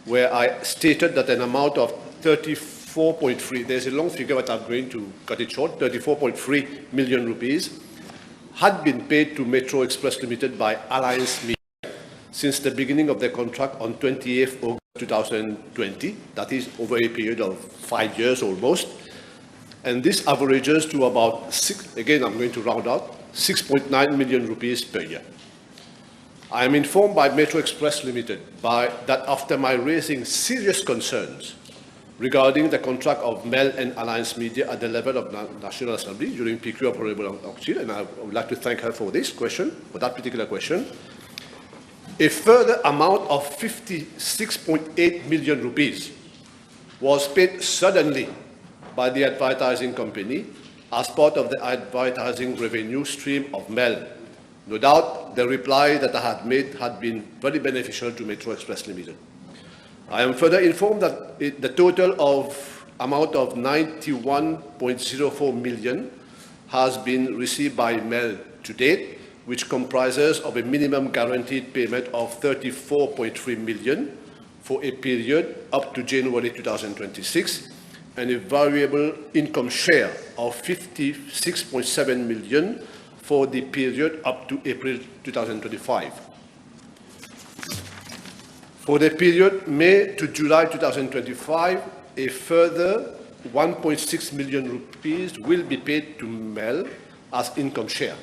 where I stated that an amount of 34.3, there's a long figure but I'm going to cut it short, 34.3 million rupees had been paid to Metro Express Limited by Alliance Media since the beginning of the contract on 28th August 2020, that is over a period of 5 years almost. And this averages to about again I'm going to round out, 6.9 million rupees per year. I am informed by Metro Express Limited that after my raising serious concerns regarding the contract of MEL and Alliance Media at the level of National Assembly during PQ of Honourable Anctil, and I would like to thank her for this question, for that particular question, a further amount of 56.8 million rupees was paid suddenly by the advertising company as part of the advertising revenue stream of MEL. No doubt the reply that I had made had been very beneficial to Metro Express Limited. I am further informed that the total amount of 91.04 million has been received by MEL to date, which comprises of a minimum guaranteed payment of 34.3 million for a period up to January 2026, and a variable income share of 56.7 million for the period up to April 2025. For the period May to July 2025, a further 1.6 million rupees will be paid to MEL as income share.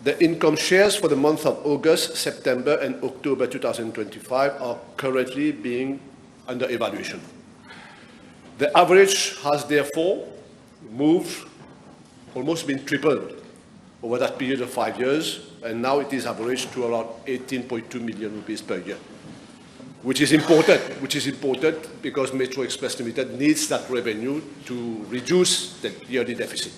The income shares for the month of August, September, and October 2025 are currently being under evaluation. The average has therefore moved, almost been tripled over that period of 5 years, and now it is averaged to around 18.2 million rupees per year, which is important because Metro Express Limited needs that revenue to reduce the yearly deficit.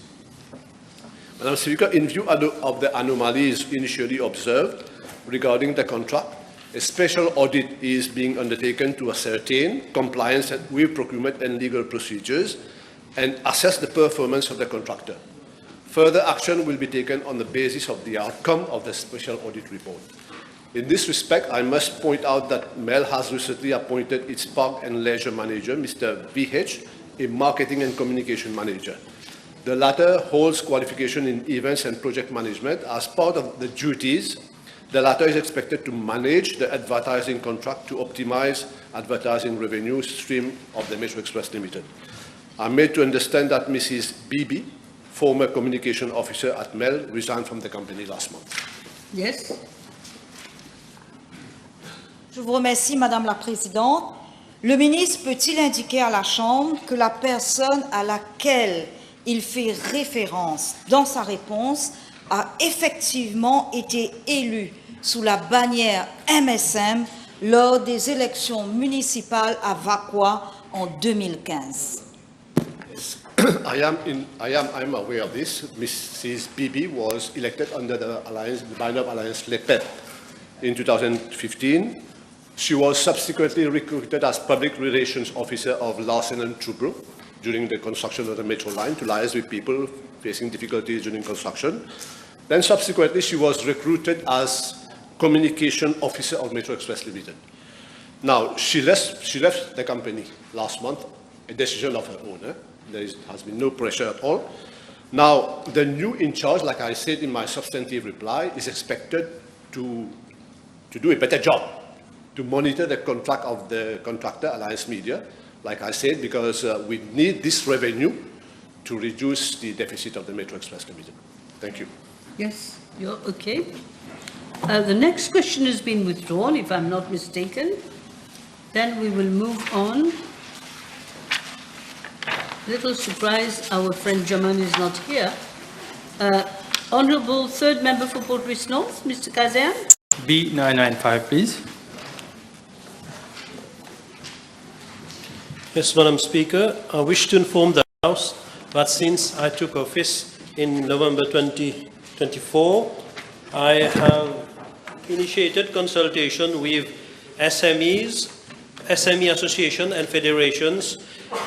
Madam Speaker, in view of the anomalies initially observed regarding the contract, a special audit is being undertaken to ascertain compliance with procurement and legal procedures and assess the performance of the contractor. Further action will be taken on the basis of the outcome of the special audit report. In this respect, I must point out that MEL has recently appointed its Park and Leisure Manager, Mr. VH, a Marketing and Communication Manager. The latter holds qualification in events and project management. As part of the duties, the latter is expected to manage the advertising contract to optimize advertising revenue stream of the Metro Express Limited. I'm made to understand that Mrs. Bibi, former communication officer at MEL, resigned from the company last month. Yes. Je vous remercie, Madame la Présidente. Le ministre peut-il indiquer à la Chambre que la personne à laquelle il fait référence dans sa réponse a effectivement été élue sous la bannière MSM lors des élections municipales à Vakwa en 2015? I'm aware of this. Mrs. Bibi was elected under the banner of Alliance LEPEP in 2015. She was subsequently recruited as Public Relations Officer of Larsen & Toubro during the construction of the Metro line to liaise with people facing difficulties during construction. Then subsequently, she was recruited as Communication Officer of Metro Express Limited. Now, she left the company last month, a decision of her own. There has been no pressure at all. Now, the new in charge, like I said in my substantive reply, is expected to do a better job, to monitor the contract of the contractor, Alliance Media, like I said, because we need this revenue to reduce the deficit of the Metro Express Limited. Thank you. Yes, you're okay. The next question has been withdrawn, if I'm not mistaken. Then we will move on little surprised our friend German is not here. Honourable third member for Port Louis North, Mr. Kazan. B995, please. Yes, Madam Speaker, I wish to inform the House that since I took office in November 2024, I have initiated consultation with SMEs, SME associations and federations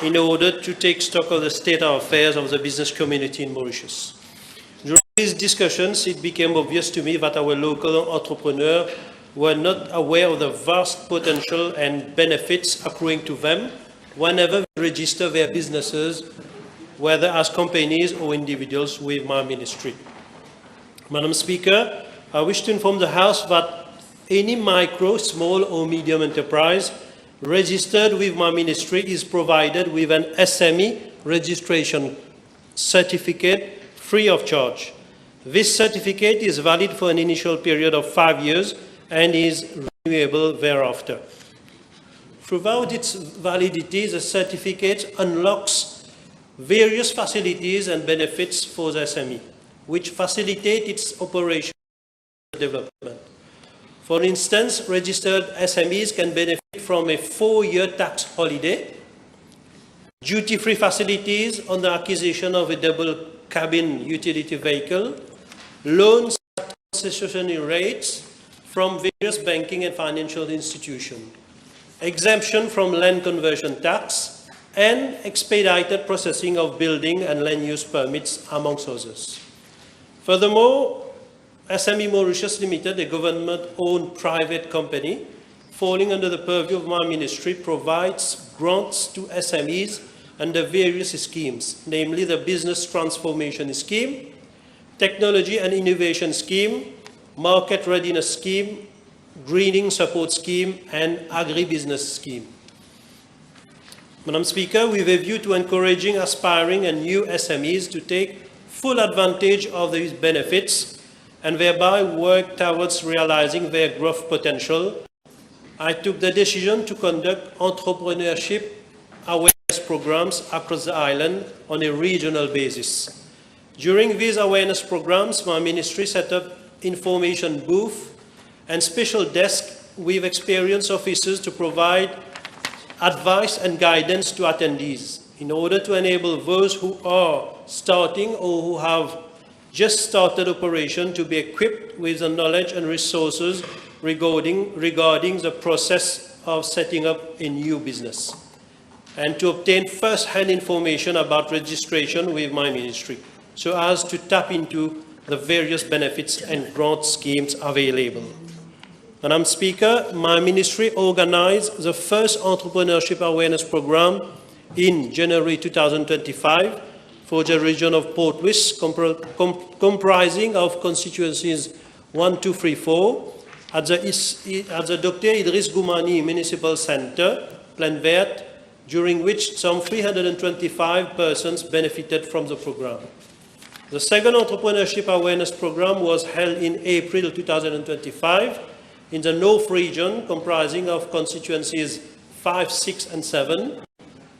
in order to take stock of the state of affairs of the business community in Mauritius. During these discussions, it became obvious to me that our local entrepreneurs were not aware of the vast potential and benefits accruing to them whenever they register their businesses, whether as companies or individuals, with my ministry. Madam Speaker, I wish to inform the House that any micro, small or medium enterprise registered with my ministry is provided with an SME registration certificate free of charge. This certificate is valid for an initial period of 5 years and is renewable thereafter. Throughout its validity, the certificate unlocks various facilities and benefits for the SME, which facilitate its operation and development. For instance, registered SMEs can benefit from a 4-year tax holiday, duty-free facilities on the acquisition of a double-cabin utility vehicle, loans at concessionary rates from various banking and financial institutions, exemption from land conversion tax, and expedited processing of building and land use permits, amongst others. Furthermore, SME Mauritius Limited, a government-owned private company falling under the purview of my ministry, provides grants to SMEs under various schemes, namely the Business Transformation Scheme, Technology and Innovation Scheme, Market Readiness Scheme, Greening Support Scheme, and Agribusiness Scheme. Madam Speaker, with a view to encouraging aspiring and new SMEs to take full advantage of these benefits and thereby work towards realizing their growth potential, I took the decision to conduct entrepreneurship awareness programs across the island on a regional basis. During these awareness programs, my ministry set up information booths and special desks with experienced officers to provide advice and guidance to attendees in order to enable those who are starting or who have just started operation to be equipped with the knowledge and resources regarding the process of setting up a new business, and to obtain first-hand information about registration with my ministry, so as to tap into the various benefits and grant schemes available. Madam Speaker, my ministry organized the first entrepreneurship awareness program in January 2025 for the region of Port Louis, comprising of constituencies 1, 2, 3, 4, at the Dr. Idriss Goumani Municipal Center, Plaine Verte, during which some 325 persons benefited from the program. The second entrepreneurship awareness program was held in April 2025 in the North region, comprising of constituencies 5, 6, and 7,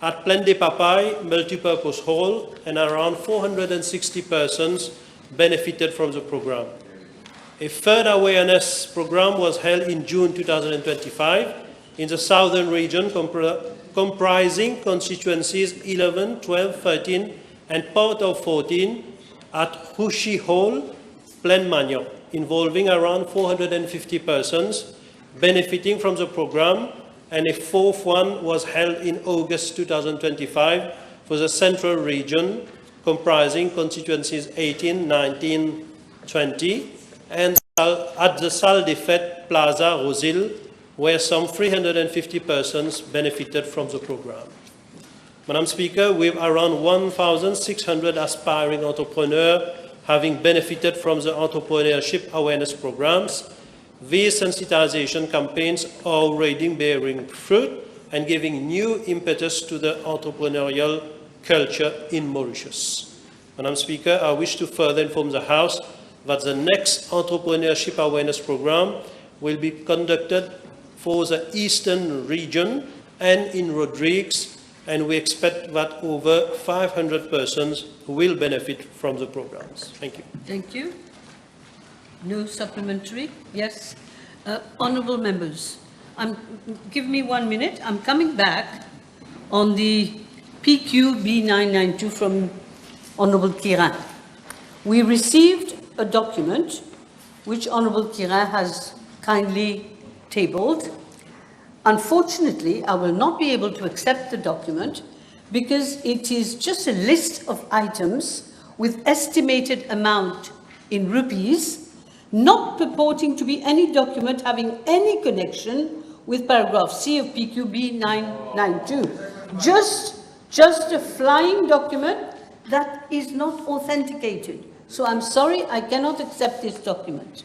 at Plaine des Papayes Multipurpose Hall, and around 460 persons benefited from the program. A third awareness program was held in June 2025 in the southern region, comprising constituencies 11, 12, 13, and part of 14 at Hushi Hall, Plaine Magnan, involving around 450 persons benefiting from the program, and a fourth one was held in August 2025 for the central region, comprising constituencies 18, 19, 20, and at the Salle des Fêtes Plaza Rosil, where some 350 persons benefited from the program. Madam Speaker, with around 1,600 aspiring entrepreneurs having benefited from the entrepreneurship awareness programs, these sensitization campaigns are already bearing fruit and giving new impetus to the entrepreneurial culture in Mauritius. Madam Speaker, I wish to further inform the House that the next entrepreneurship awareness program will be conducted for the Eastern region and in Rodrigues, and we expect that over 500 persons will benefit from the programs. Thank you. Thank you. No supplementary? Yes. Honourable members, give me 1 minute. I'm coming back on the PQB 992 from Honourable Kiran. We received a document which Honourable Kiran has kindly tabled. Unfortunately, I will not be able to accept the document because it is just a list of items with estimated amount in rupees, not purporting to be any document having any connection with paragraph C of PQB 992. Just a flying document that is not authenticated. So I'm sorry, I cannot accept this document.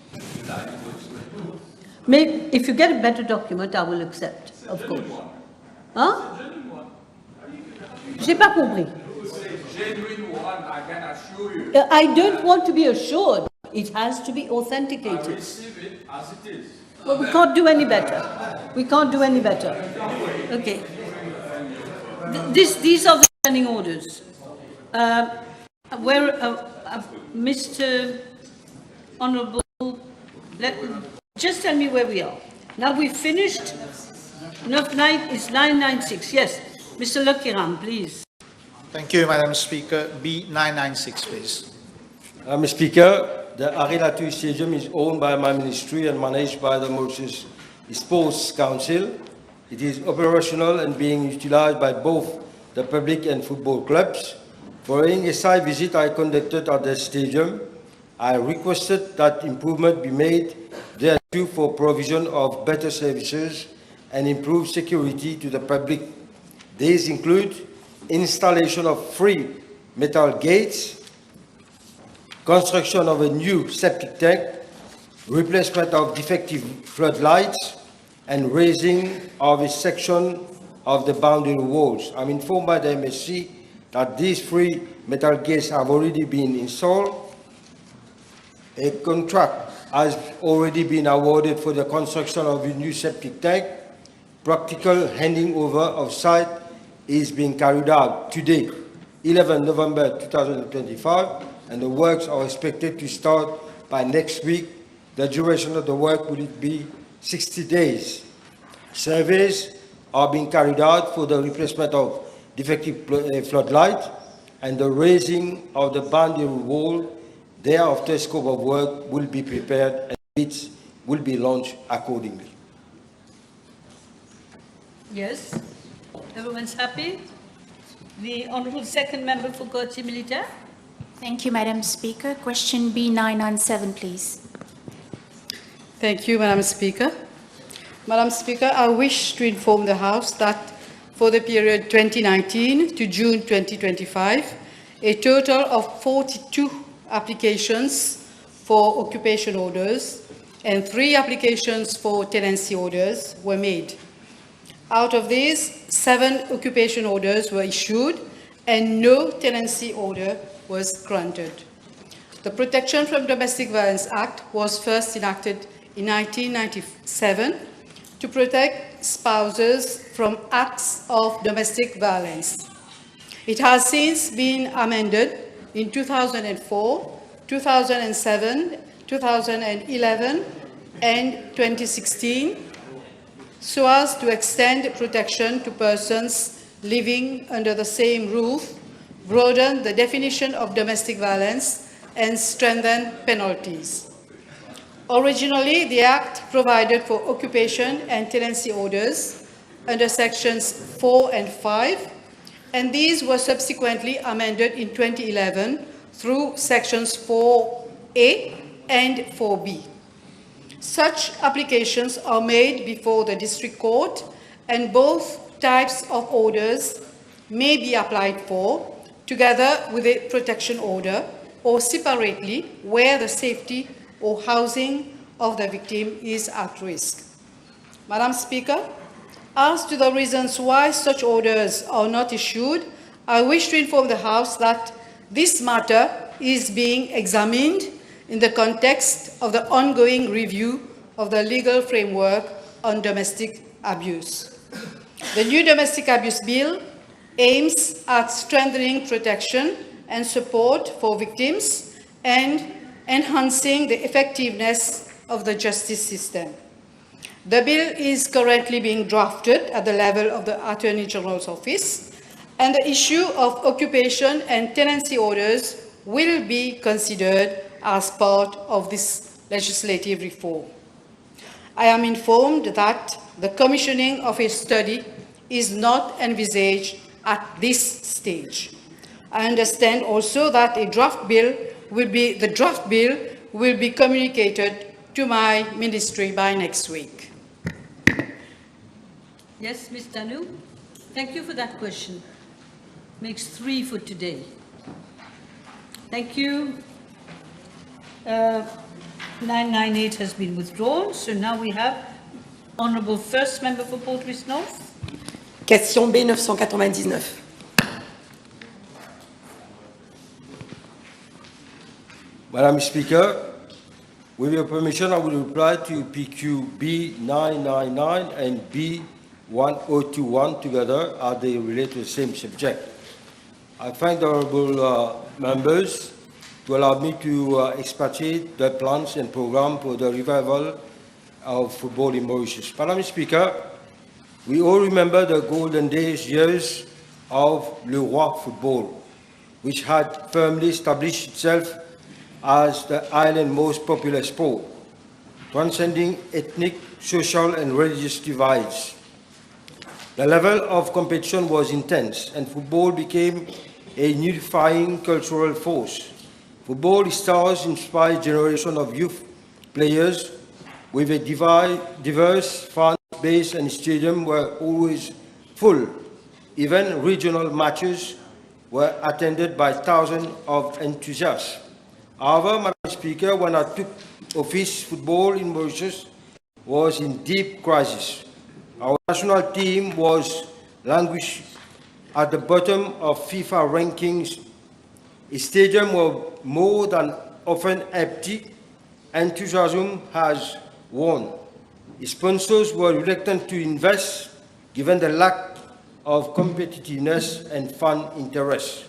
Maybe if you get a better document, I will accept, of course. Hein? J'ai pas compris. I don't want to be assured. It has to be authenticated. I receive it as it is. Well, we can't do any better. We can't do any better. Okay. These are the standing orders. Mr. Honourable, just tell me where we are. Now we've finished. It's 996. Yes. Mr. Lakiram, please. Thank you, Madam Speaker. B996, please. Mr. Speaker, the Arelato Stadium is owned by my ministry and managed by the Moses Sports Council. It is operational and being utilized by both the public and football clubs. Following a site visit I conducted at the stadium, I requested that improvement be made thereto for provision of better services and improved security to the public. These include installation of 3 metal gates, construction of a new septic tank, replacement of defective floodlights, and raising of a section of the boundary walls. I'm informed by the MSC that these 3 metal gates have already been installed. A contract has already been awarded for the construction of a new septic tank. Practical handing over of site is being carried out today, 11 November 2025, and the works are expected to start by next week. The duration of the work will be 60 days. Surveys are being carried out for the replacement of defective floodlight and the raising of the boundary wall. Thereafter, scope of work will be prepared and bids will be launched accordingly. Yes. Everyone's happy? The Honourable Second Member for Quartier Militaire. Thank you, Madam Speaker. Question B997, please. Thank you, Madam Speaker. Madam Speaker, I wish to inform the House that for the period 2019 to June 2025, a total of 42 applications for occupation orders and 3 applications for tenancy orders were made. Out of these, 7 occupation orders were issued and no tenancy order was granted. The Protection from Domestic Violence Act was first enacted in 1997 to protect spouses from acts of domestic violence. It has since been amended in 2004, 2007, 2011, and 2016 so as to extend protection to persons living under the same roof, broaden the definition of domestic violence, and strengthen penalties. Originally, the Act provided for occupation and tenancy orders under sections 4 and 5, and these were subsequently amended in 2011 through sections 4A and 4B. Such applications are made before the District Court, and both types of orders may be applied for, together with a protection order, or separately where the safety or housing of the victim is at risk. Madam Speaker, as to the reasons why such orders are not issued, I wish to inform the House that this matter is being examined in the context of the ongoing review of the legal framework on domestic abuse. The new Domestic Abuse Bill aims at strengthening protection and support for victims and enhancing the effectiveness of the justice system. The bill is currently being drafted at the level of the Attorney General's office, and the issue of occupation and tenancy orders will be considered as part of this legislative reform. I am informed that the commissioning of a study is not envisaged at this stage. I understand also that the draft bill will be communicated to my ministry by next week. Yes, Ms. Danu? Thank you for that question. Makes 3 for today. Thank you. 998 has been withdrawn, so now we have Honourable First Member for Portrush North. Question B 999. Madam Speaker, with your permission, I will reply to PQ B999 and B1021 together as they relate to the same subject. I thank the honourable members to allow me to expatiate the plans and program for the revival of football in Mauritius. Madam Speaker, we all remember the golden years of Le Roi football, which had firmly established itself as the island's most popular sport, transcending ethnic, social, and religious divides. The level of competition was intense, and football became a unifying cultural force. Football stars inspired a generation of youth players with a diverse fan base, and stadiums were always full. Even regional matches were attended by thousands of enthusiasts. However, Madam Speaker, when I took office, football in Mauritius was in deep crisis. Our national team was languishing at the bottom of FIFA rankings. Stadiums were more than often empty. Enthusiasm has won. Sponsors were reluctant to invest given the lack of competitiveness and fan interest.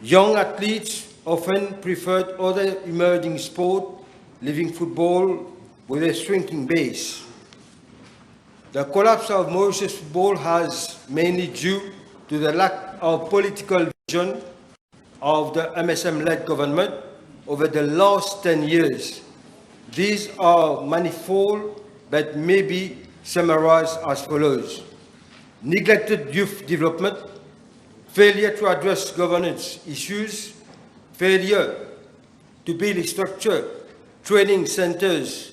Young athletes often preferred other emerging sports, leaving football with a shrinking base. The collapse of Mauritius football has mainly due to the lack of political vision of the MSM-led government over the last 10 years. These are manifold, but may be summarized as follows: neglected youth development, failure to address governance issues, failure to build a structure, training centers,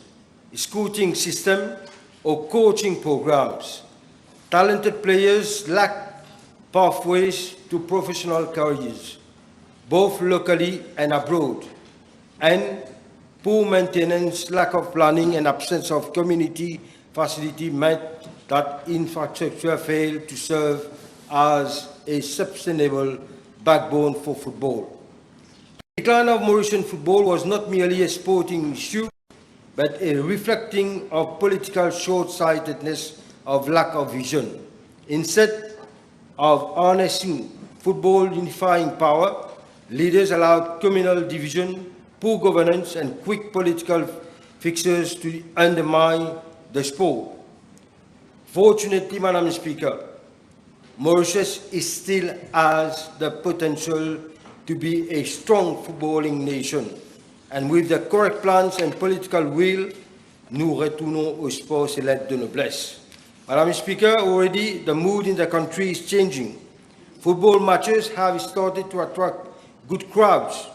scouting system, or coaching programs. Talented players lack pathways to professional careers, both locally and abroad, and poor maintenance, lack of planning, and absence of community facility meant that infrastructure failed to serve as a sustainable backbone for football. The decline of Mauritian football was not merely a sporting issue, but a reflecting of political short-sightedness, of lack of vision. Instead of harnessing football unifying power, leaders allowed communal division, poor governance, and quick political fixes to undermine the sport. Fortunately, Madam Speaker, Mauritius still has the potential to be a strong footballing nation. And with the correct plans and political will, nous retournons au sport, c'est l'aide de noblesse. Madam Speaker, already the mood in the country is changing. Football matches have started to attract good crowds.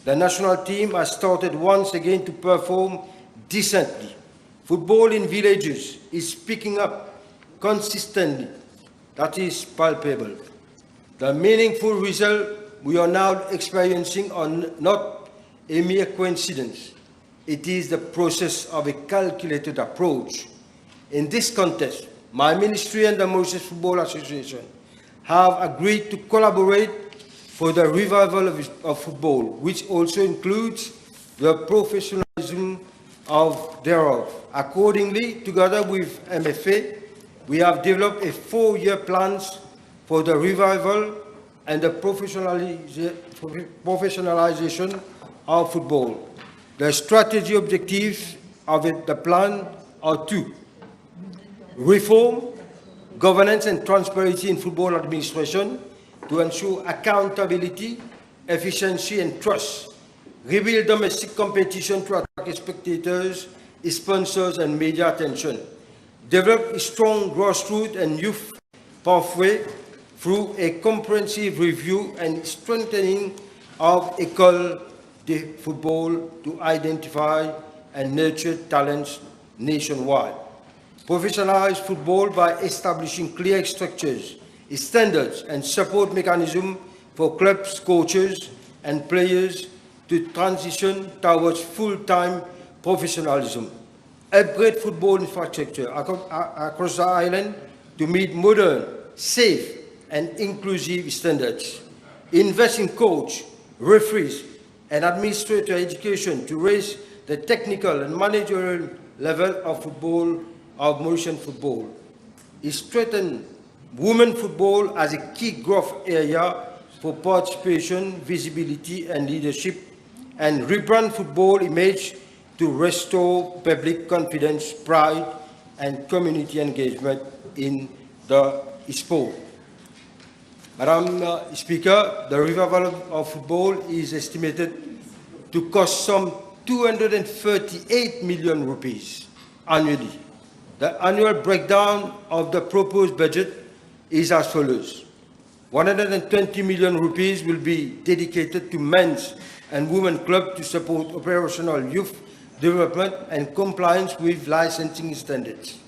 The national team has started once again to perform decently. Football in villages is picking up consistently. That is palpable. The meaningful result we are now experiencing are not a mere coincidence. It is the process of a calculated approach. In this context, my ministry and the Mauritius Football Association have agreed to collaborate for the revival of football, which also includes the professionalism thereof. Accordingly, together with MFA, we have developed a 4-year plan for the revival and the professionalization of football. The strategy objectives of the plan are two: reform, governance and transparency in football administration to ensure accountability, efficiency and trust, rebuild domestic competition to attract spectators, sponsors and media attention, develop a strong grassroots and youth pathway through a comprehensive review and strengthening of école de football to identify and nurture talents nationwide. Professionalize football by establishing clear structures, standards and support mechanisms for clubs, coaches and players to transition towards full-time professionalism. Upgrade football infrastructure across the island to meet modern, safe and inclusive standards. Invest in coach, referees and administrator education to raise the technical and managerial level of football, of Mauritian football. Strengthen women football as a key growth area for participation, visibility and leadership, and rebrand football image to restore public confidence, pride and community engagement in the sport. Madam Speaker, the revival of football is estimated to cost some 238 million rupees annually. The annual breakdown of the proposed budget is as follows: 120 million rupees will be dedicated to men's and women's clubs to support operational youth development and compliance with licensing standards.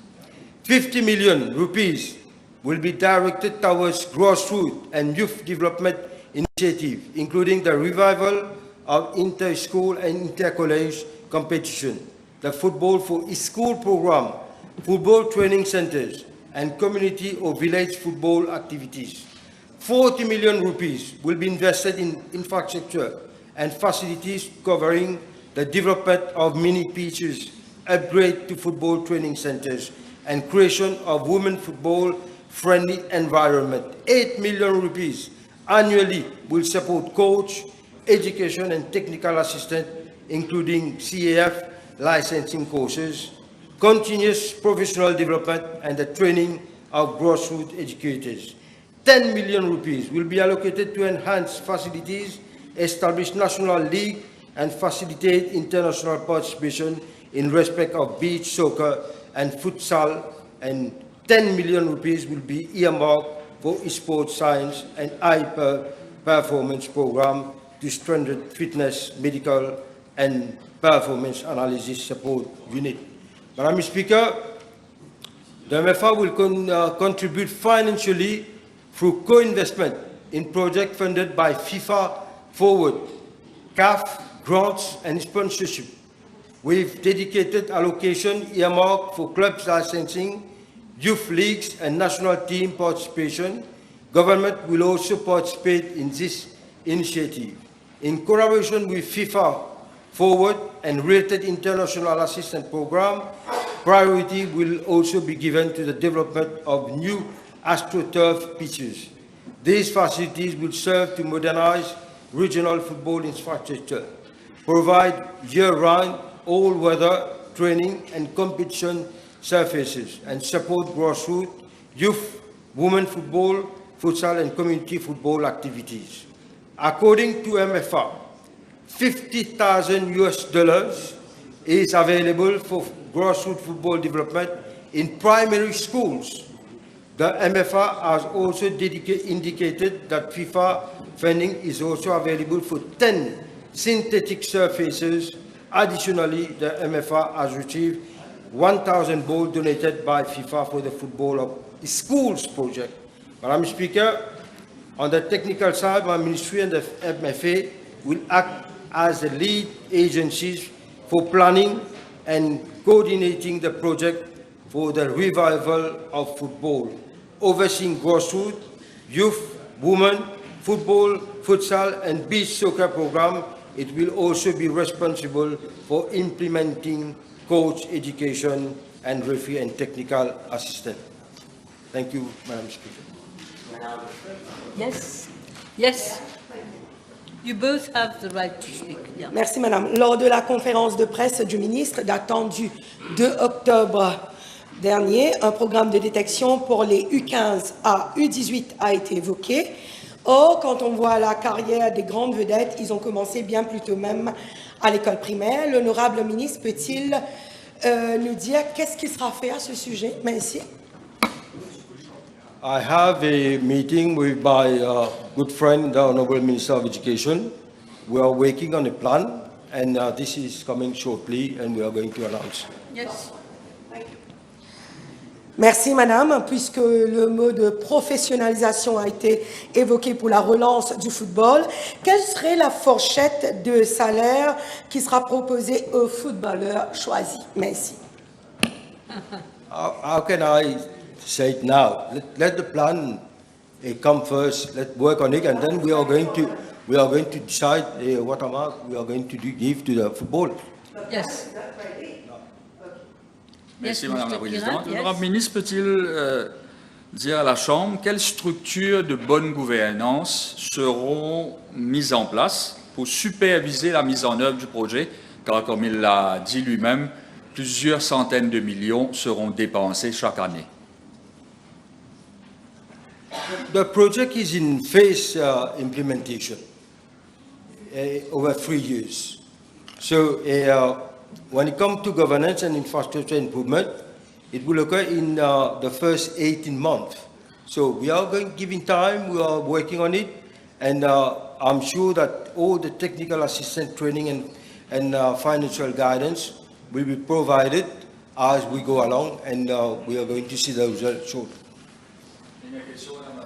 50 million rupees will be directed towards grassroots and youth development initiatives, including the revival of inter-school and inter-college competition, the Football for School program, football training centers, and community or village football activities. 40 million rupees will be invested in infrastructure and facilities covering the development of mini pitches, upgrade to football training centers, and creation of women football friendly environment. 8 million rupees annually will support coach, education and technical assistance, including CAF licensing courses, continuous professional development and the training of grassroots educators. 10 million rupees will be allocated to enhance facilities, establish national league and facilitate international participation in respect of beach soccer and futsal, and 10 million rupees will be earmarked for sports science and high performance program to strengthen fitness, medical and performance analysis support unit. Madam Speaker, the MFA will contribute financially through co-investment in projects funded by FIFA Forward, CAF, grants and sponsorship, with dedicated allocation earmarked for clubs licensing, youth leagues and national team participation. Government will also participate in this initiative. In collaboration with FIFA Forward and related international assistance program, priority will also be given to the development of new AstroTurf pitches. These facilities will serve to modernize regional football infrastructure, provide year-round, all-weather training and competition surfaces, and support grassroots, youth, women football, futsal and community football activities. According to MFA, $50,000 is available for grassroots football development in primary schools. The MFA has also indicated that FIFA funding is also available for 10 synthetic surfaces. Additionally, the MFA has received 1,000 balls donated by FIFA for the Football of Schools project. Madam Speaker, on the technical side, my ministry and the MFA will act as the lead agencies for planning and coordinating the project for the revival of football, overseeing grassroots, youth, women, football, futsal and beach soccer program. It will also be responsible for implementing coach education and referee and technical assistance. Thank you, Madam Speaker. Yes, yes. You both have the right to speak. Yeah. Merci, Madame. Lors de la conférence de presse du ministre datant du 2 octobre dernier, un programme de détection pour les U15 à U18 a été évoqué. Or, quand on voit la carrière des grandes vedettes, ils ont commencé bien plus tôt même à l'école primaire. L'honorable ministre peut-il nous dire qu'est-ce qui sera fait à ce sujet? Merci. I have a meeting with my good friend, the Honorable Minister of Education. We are working on a plan, and this is coming shortly, and we are going to announce. Yes. Merci, Madame. Puisque le mot de professionnalisation a été évoqué pour la relance du football, quelle serait la fourchette de salaire qui sera proposée aux footballeurs choisis? Merci. How can I say it now? Let the plan come first. Let's work on it, and then we are going to decide what amount we are going to give to the football. Yes. Merci, Yes, Madame la Mr. Présidente. Pirat, L'honorable ministre peut-il dire à la Chambre quelles structures de bonne gouvernance seront mises en place pour superviser la mise en œuvre du projet, car comme il l'a dit lui-même, plusieurs centaines de millions seront dépensés chaque année. The project is in phase implementation over 3 years. So when it comes to governance and infrastructure improvement, it will occur in the first 18 months. So we are giving time, we are working on it, and I'm sure that all the technical assistance training and financial guidance will be provided as we go along, and we are going to see the results shortly.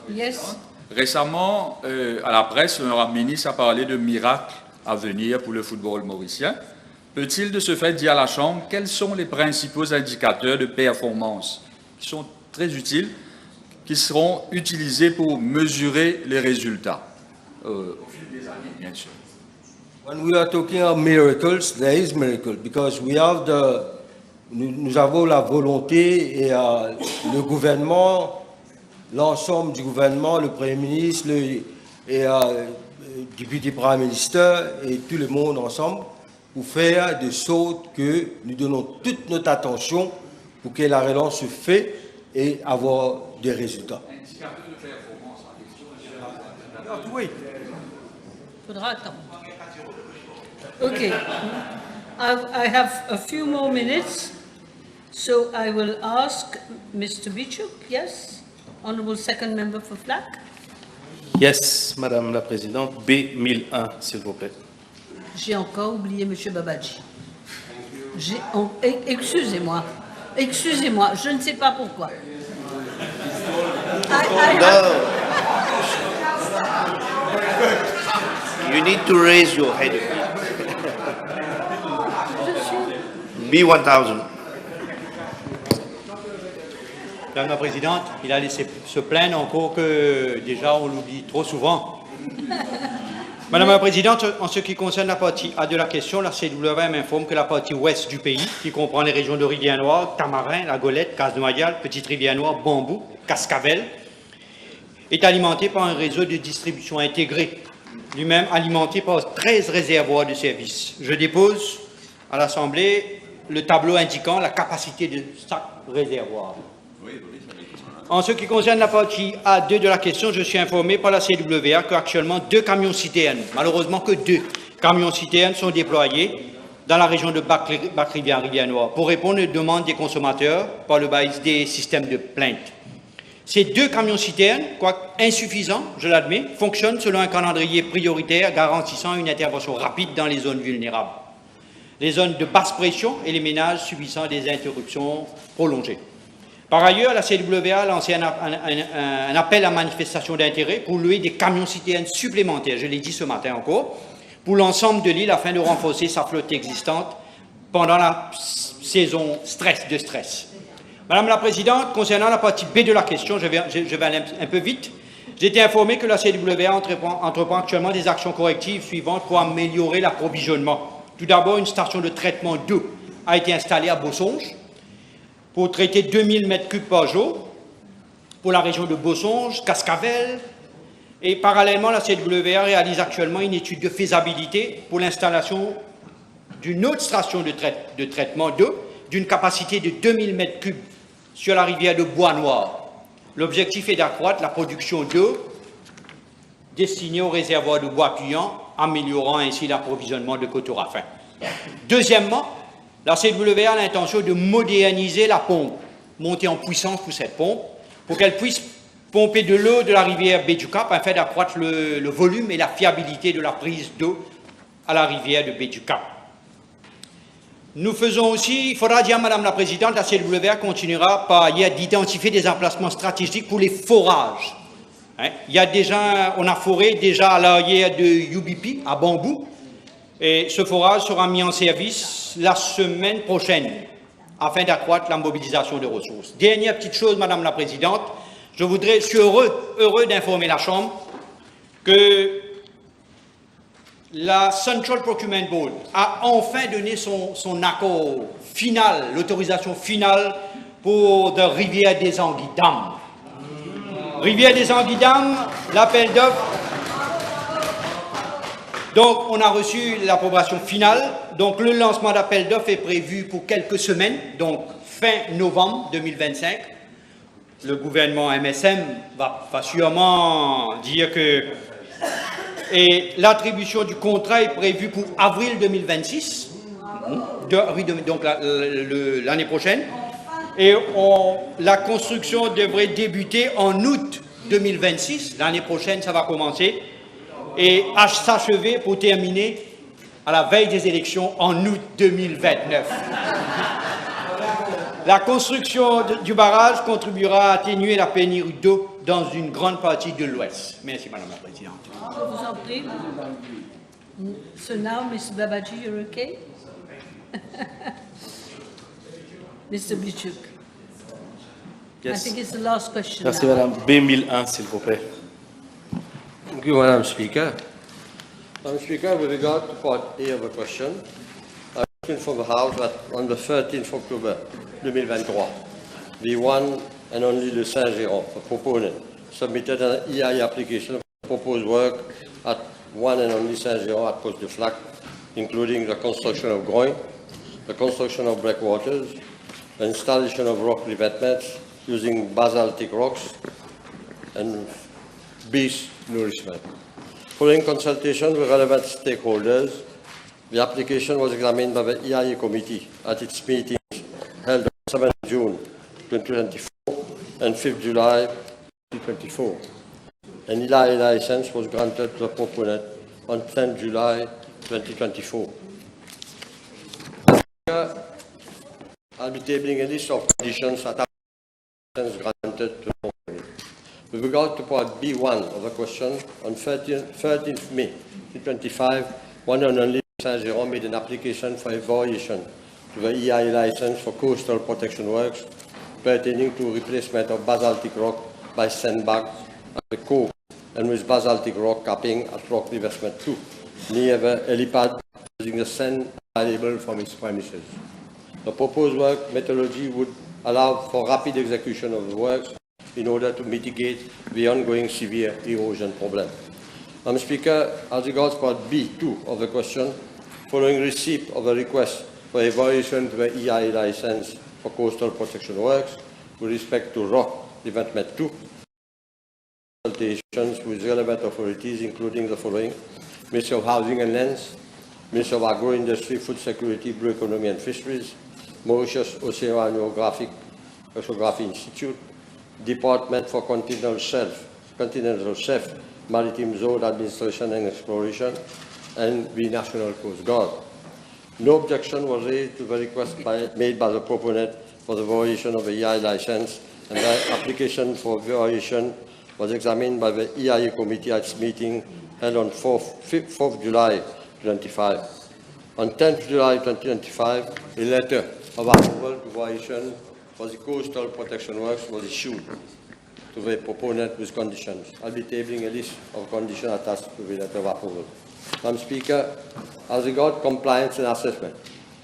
Yes. Récemment, à la presse, l'honorable ministre a parlé de miracles à venir pour le football mauricien. Peut-il de ce fait dire à la Chambre quels sont les principaux indicateurs de performance qui sont très utiles, qui seront utilisés pour mesurer les résultats au fil des années, bien sûr? When we are talking of miracles, there is miracle because we have nous avons la volonté et le gouvernement, l'ensemble du gouvernement, le Premier ministre, et député Prime Minister et tout le monde ensemble pour faire de sorte que nous donnons toute notre attention pour que la relance se fait et avoir des résultats. Oui. Faudra attendre. Okay. I have a few more minutes, so I will ask Mr. Bichuk, yes? Honorable Second Member for Flack. Yes, Madame la Présidente. B1001, s'il vous plaît. J'ai encore oublié M. Babadji. Excusez-moi, je ne sais pas pourquoi. You need to raise your head. B1000. Madame la Présidente, il a laissé se plaindre encore que déjà on l'oublie trop souvent. Madame la Présidente, en ce qui concerne la partie A de la question, la CWM m'informe que la partie ouest du pays, qui comprend les régions de Rivière-Noire, Tamarin, La Golette, Casse-Noyal, Petite Rivière-Noire, Bambou, Cascavel, est alimentée par un réseau de distribution intégré, lui-même alimenté par 13 réservoirs de services. Je dépose à l'Assemblée le tableau indiquant la capacité de chaque réservoir. En ce qui concerne la partie A2 de la question, je suis informé par la CWA qu'actuellement 2 camions-citernes, malheureusement que 2 camions-citernes sont déployés dans la région de Bac-Rivière-Rivière-Noire pour répondre aux demandes des consommateurs par le bail des systèmes de plainte. Ces 2 camions-citernes, quoique insuffisants, je l'admets, fonctionnent selon un calendrier prioritaire garantissant une intervention rapide dans les zones vulnérables, les zones de basse pression et les ménages subissant des interruptions prolongées. Par ailleurs, la CWA a lancé un appel à manifestation d'intérêt pour louer des camions-citernes supplémentaires, je l'ai dit ce matin encore, pour l'ensemble de l'île afin de renforcer sa flotte existante pendant la saison de stress. Madame la Présidente, concernant la partie B de la question, je vais aller un peu vite. J'ai été informé que la CWA entreprend actuellement des actions correctives suivantes pour améliorer l'approvisionnement. Tout d'abord, une station de traitement d'eau a été installée à Bossonge pour traiter 2000 m3 par jour pour la région de Bossonge, Cascavel. Et parallèlement, la CWA réalise actuellement une étude de faisabilité pour l'installation d'une autre station de traitement d'eau d'une capacité de 2000 m3 sur la rivière de Bois-Noir. L'objectif est d'accroître la production d'eau destinée aux réservoirs de bois puant, améliorant ainsi l'approvisionnement de Cotorafin. Deuxièmement, la CWA a l'intention de moderniser la pompe, monter en puissance pour cette pompe, pour qu'elle puisse pomper de l'eau de la rivière Béducap afin d'accroître le volume et la fiabilité de la prise d'eau à la rivière de Béducap. Nous faisons aussi, il faudra dire, Madame la Présidente, la CWA continuera par ailleurs d'identifier des emplacements stratégiques pour les forages. Il y a déjà, on a foré déjà à l'arrière de UBP, à Bambou, et ce forage sera mis en service la semaine prochaine afin d'accroître la mobilisation de ressources. Dernière petite chose, Madame la Présidente, je suis heureux d'informer la Chambre que la Central Procurement Board a enfin donné son accord final, l'autorisation finale pour la rivière des Anguilles-Dames. Rivière des Anguilles-Dames, l'appel d'offres. Donc, on a reçu l'approbation finale. Donc, le lancement d'appel d'offres est prévu pour quelques semaines, donc fin novembre 2025. Le gouvernement MSM va sûrement dire que... Et l'attribution du contrat est prévue pour avril 2026, donc l'année prochaine. Et la construction devrait débuter en août 2026. L'année prochaine, ça va commencer. Et s'achever pour terminer à la veille des élections en août 2029. La construction du barrage contribuera à atténuer la pénurie d'eau dans une grande partie de l'Ouest. Merci, Madame la Présidente. Je vous en prie. So now, Mr. Babaji, you're okay? Mr. Bichuk. Yes. I think it's the last question. Merci, now. Madame. B1001, s'il vous plaît. Thank you, Madam Speaker. Madam Speaker, with regard to part A of the question, I wish to inform the House that on the 13th of October 2023, the one and only Le Saint-Géron, a proponent, submitted an EI application for proposed work at one and only Saint-Géron at Poste de Flac, including the construction of groin, the construction of breakwaters, the installation of rock revetments using basaltic rocks, and beast nourishment. Following consultation with relevant stakeholders, the application was examined by the EIA committee at its meetings held on 7 June 2024 and 5 July 2024. An EIA license was granted to the proponent on 10 July 2024. I'll be tabling a list of conditions that are granted to the proponent. With regard to part B1 of the question, on 13th May 2025, one and only Saint-Géron made an application for a variation to the EI license for coastal protection works pertaining to replacement of basaltic rock by sandbag at the cove and with basaltic rock capping at rock revestment 2 near the helipad using the sand available from its premises. The proposed work methodology would allow for rapid execution of the works in order to mitigate the ongoing severe erosion problem. Madam Speaker, as regards part B2 of the question, following receipt of a request for a variation to the EI license for coastal protection works with respect to rock revetment 2, consultations with relevant authorities, including the following: Ministry of Housing and Lands, Ministry of Agro-Industry, Food Security, Blue Economy and Fisheries, Mauritius Oceanography Institute, Department for Continental Shelf, Maritime Zone Administration and Exploration, and the National Coast Guard. No objection was raised to the request made by the proponent for the variation of the EI license, and the application for variation was examined by the EIA committee at its meeting held on 4th July 2025. On 10th July 2025, a letter of approval to variation for the coastal protection works was issued to the proponent with conditions. I'll be tabling a list of conditions attached to the letter of approval. Madam Speaker, as regards compliance and assessment,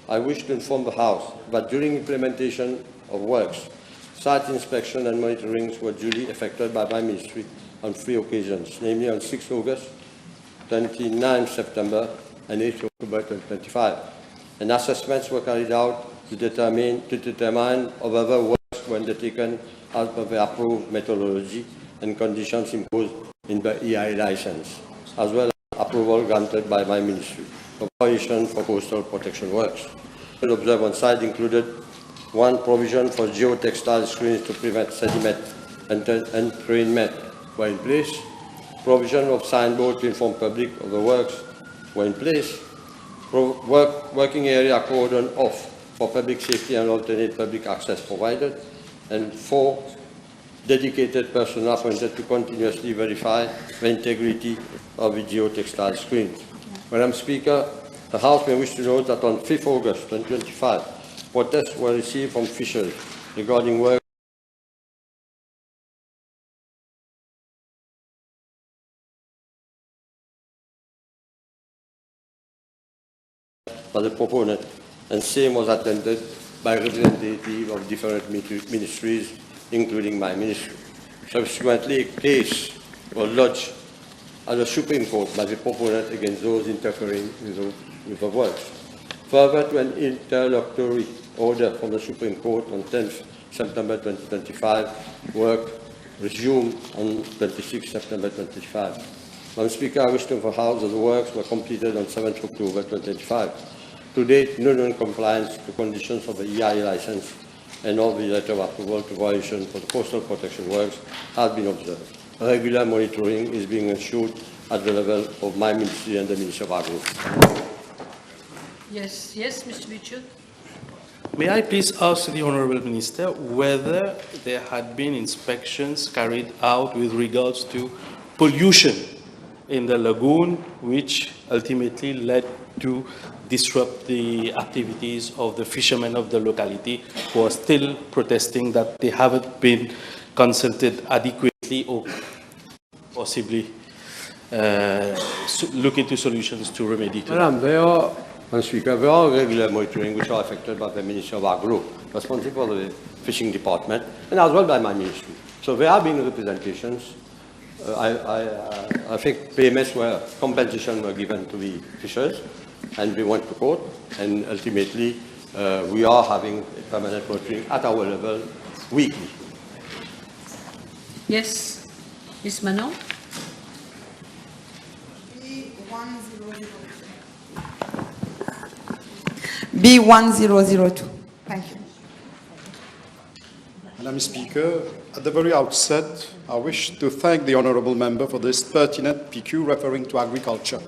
I wish to inform the House that during implementation of works, Site inspection and monitorings were duly effected by my ministry on 3 occasions, namely on 6 August, 29 September, and 8 October 2025. And assessments were carried out to determine whether works were undertaken as per the approved methodology and conditions imposed in the EI license, as well as approval granted by my ministry for violation for coastal protection works. The observed on site included 1 provision for geotextile screens to prevent sediment and entrainment were in place. Provision of signboard to inform public of the works were in place. Working area cordon off for public safety and alternate public access provided. And 4 dedicated personnel appointed to continuously verify the integrity of the geotextile screen. Madam Speaker, the House may wish to note that on 5th August 2025, protests were received from fishers regarding work by the proponent, and same was attended by representatives of different ministries, including my ministry. Subsequently, a case was lodged at the Supreme Court by the proponent against those interfering with the works. Further to an interlocutory order from the Supreme Court on 10th September 2025, work resumed on 26 September 2025. Madam Speaker, I wish to inform the House that the works were completed on 7th October 2025. To date, no non-compliance to conditions of the EI license and all the letter of approval to violation for the coastal protection works has been observed. Regular monitoring is being ensured at the level of my ministry and the Ministry of Agro. Yes, yes, Mr. Mitchell. May I please ask the Honourable Minister whether there had been inspections carried out with regards to pollution in the lagoon, which ultimately led to disrupt the activities of the fishermen of the locality who are still protesting that they haven't been consulted adequately or possibly look into solutions to remedy to that. Madam Speaker, there are regular monitoring which are affected by the Ministry of Agro, responsible for the Fishing Department, and as well by my ministry. So there have been representations. I think payments were, compensation were given to the fishers, and we went to court, and ultimately we are having permanent monitoring at our level weekly. Yes, Ms. Manon. B1002. Thank you. Madam Speaker, at the very outset, I wish to thank the honourable member for this pertinent PQ referring to agriculture.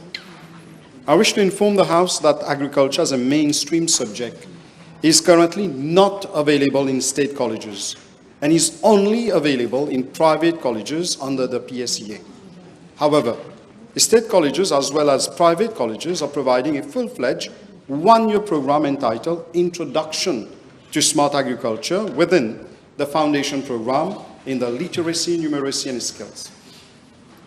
I wish to inform the House that agriculture as a mainstream subject is currently not available in state colleges and is only available in private colleges under the PSEA. However, state colleges as well as private colleges are providing a full-fledged one-year program entitled Introduction to Smart Agriculture within the foundation program in the literacy, numeracy, and skills.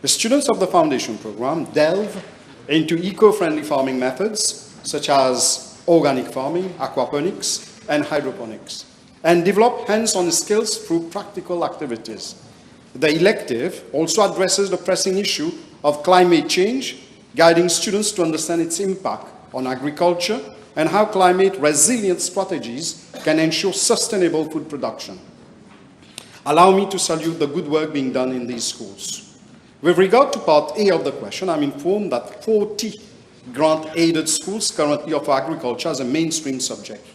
The students of the foundation program delve into eco-friendly farming methods such as organic farming, aquaponics, and hydroponics, and develop hands-on skills through practical activities. The elective also addresses the pressing issue of climate change, guiding students to understand its impact on agriculture and how climate-resilient strategies can ensure sustainable food production. Allow me to salute the good work being done in these schools. With regard to Part A of the question, I'm informed that 40 grant-aided schools currently offer agriculture as a mainstream subject.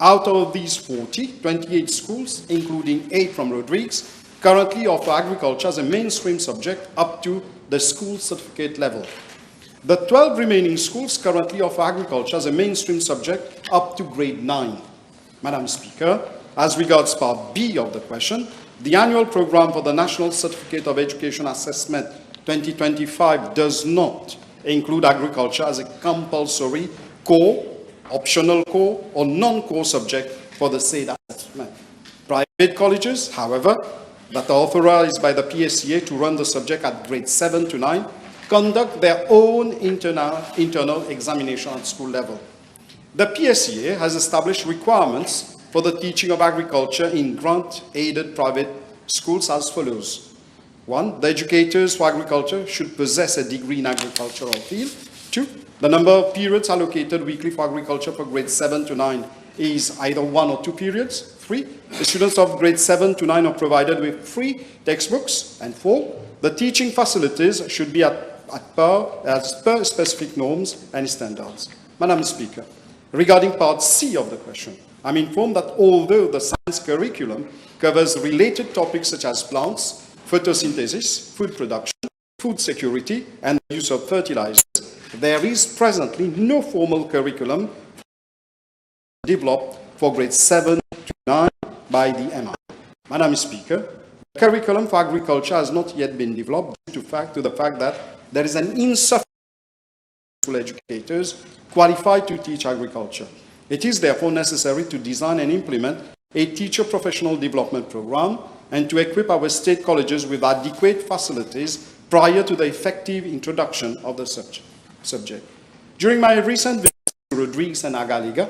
Out of these 40, 28 schools, including 8 from Rodrigues, currently offer agriculture as a mainstream subject up to the school certificate level. The 12 remaining schools currently offer agriculture as a mainstream subject up to grade 9. Madam Speaker, as regards Part B of the question, the annual program for the National Certificate of Education Assessment 2025 does not include agriculture as a compulsory core, optional core, or non-core subject for the said assessment. Private colleges, however, that are authorized by the PSEA to run the subject at grades 7 to 9 conduct their own internal examination at school level. The PSEA has established requirements for the teaching of agriculture in grant-aided private schools as follows. 1. The educators for agriculture should possess a degree in agricultural field. 2. The number of periods allocated weekly for agriculture for grades 7 to 9 is either 1 or 2 periods. 3. The students of grades 7 to 9 are provided with free textbooks. And 4. The teaching facilities should be as per specific norms and standards. Madam Speaker, regarding part C of the question, I'm informed that although the science curriculum covers related topics such as plants, photosynthesis, food production, food security, and the use of fertilizers, there is presently no formal curriculum developed for grades 7 to 9 by the MI. Madam Speaker, the curriculum for agriculture has not yet been developed due to the fact that there is an insufficient educators qualified to teach agriculture. It is therefore necessary to design and implement a teacher professional development program and to equip our state colleges with adequate facilities prior to the effective introduction of the subject. During my recent visit to Rodrigues and Agaliga,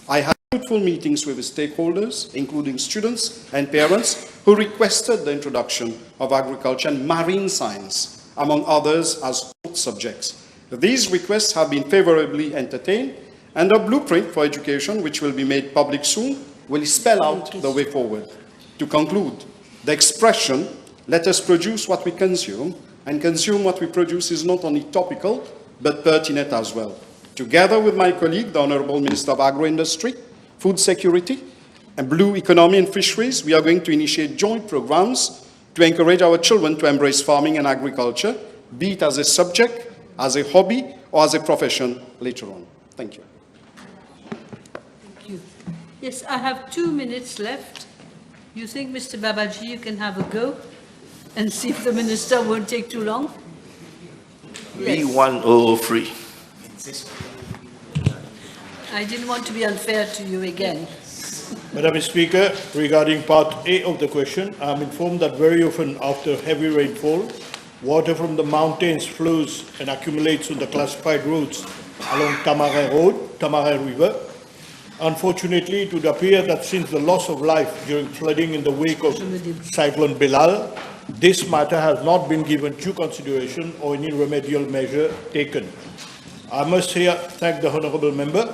I had fruitful meetings with stakeholders, including students and parents, who requested the introduction of agriculture and marine science, among others, as taught subjects. These requests have been favorably entertained, and a blueprint for education, which will be made public soon, will spell out the way forward. To conclude, the expression, "let us produce what we consume, and consume what we produce," is not only topical, but pertinent as well. Together with my colleague, the Honourable Minister of Agro-Industry, Food Security, and Blue Economy and Fisheries, we are going to initiate joint programs to encourage our children to embrace farming and agriculture, be it as a subject, as a hobby, or as a profession later on. Thank you. Thank you. Yes, I have 2 minutes left. You think, Mr. Babaji, you can have a go and see if the minister won't take too long? Yes. B1003. I didn't want to be unfair to you again. Madam Speaker, regarding part A of the question, I am informed that very often after heavy rainfall, water from the mountains flows and accumulates on the classified roads along Tamarin Road, Tamarin River. Unfortunately, it would appear that since the loss of life during flooding in the wake of Cyclone Belal, this matter has not been given due consideration or any remedial measure taken. I must here thank the Honourable Member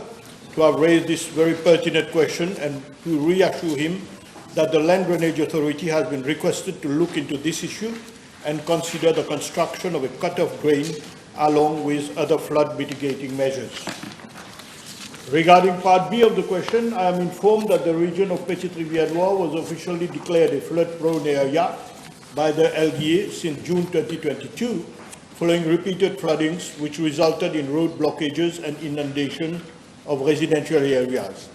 to have raised this very pertinent question and to reassure him that the Land Drainage Authority has been requested to look into this issue and consider the construction of a cut-off drain along with other flood mitigating measures. Regarding part B of the question, I am informed that the region of Petite Rivière Noire was officially declared a flood-prone area by the LDA since June 2022, following repeated floodings which resulted in road blockages and inundation of residential areas.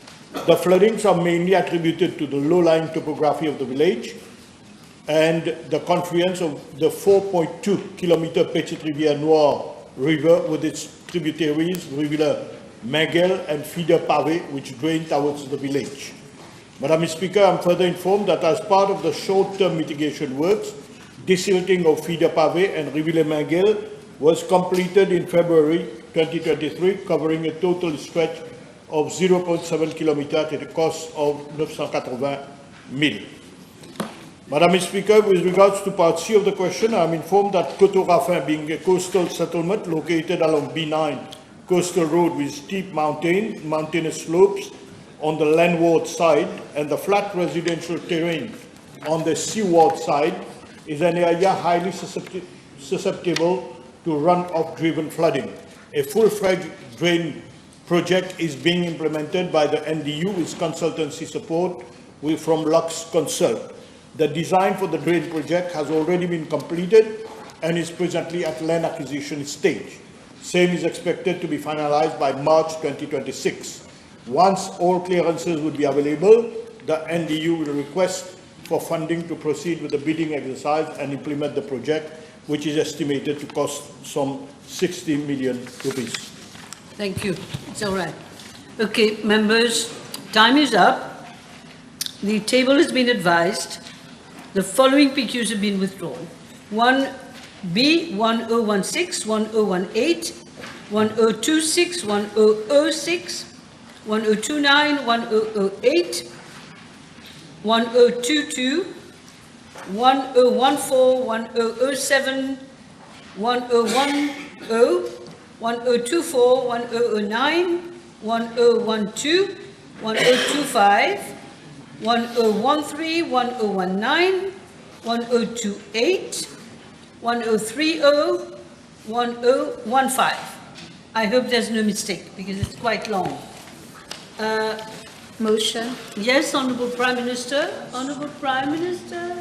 The floodings are mainly attributed to the low-lying topography of the village and the confluence of the 4.2-kilometer Petite Rivière Noire River with its tributaries, Rivière Miguel and feeder Pavé, which drain towards the village. Madam Speaker, I am further informed that as part of the short-term mitigation works, desilting of feeder Pavé and Rivière Miguel was completed in February 2023, covering a total stretch of 0.7 kilometers at a cost of 980 million. Madam Speaker, with regards to part C of the question, I am informed that Coteau-Raffin, being a coastal settlement located along B9 coastal road with steep mountainous slopes on the landward side and the flat residential terrain on the seaward side, is an area highly susceptible to runoff-driven flooding. A full-fledged drain project is being implemented by the NDU with consultancy support from Lux Consult. The design for the drain project has already been completed and is presently at land acquisition stage. Same is expected to be finalized by March 2026. Once all clearances would be available, the NDU will request for funding to proceed with the bidding exercise and implement the project, which is estimated to cost some 60 million rupees. Thank you. It's all right. Okay, members, time is up. The table has been advised. The following PQs have been withdrawn. 1B, 1016, 1018, 1026, 1006, 1029, 1008, 1022, 1014, 1007, 1010, 1024, 1009, 1012, 1025, 1013, 1019, 1028, 1030, 1015. I hope there's no mistake because it's quite long. Motion. Yes, Honorable Prime Minister. Honorable Prime Minister.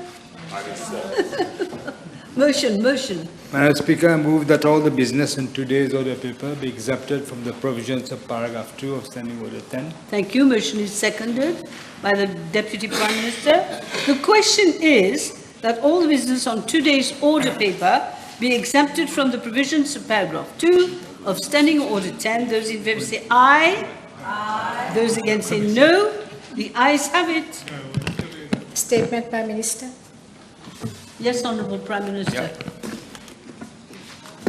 Motion. Madam Speaker, I move that all the business in today's order paper be exempted from the provisions of paragraph 2 of Standing Order 10. Thank you. Motion is seconded by the Deputy Prime Minister. The question is that all the business on today's order paper be exempted from the provisions of paragraph 2 of Standing Order 10. Those in favour say aye. Aye. Those against say no. The ayes have it. Statement, Prime Minister. Yes, Honourable Prime Minister.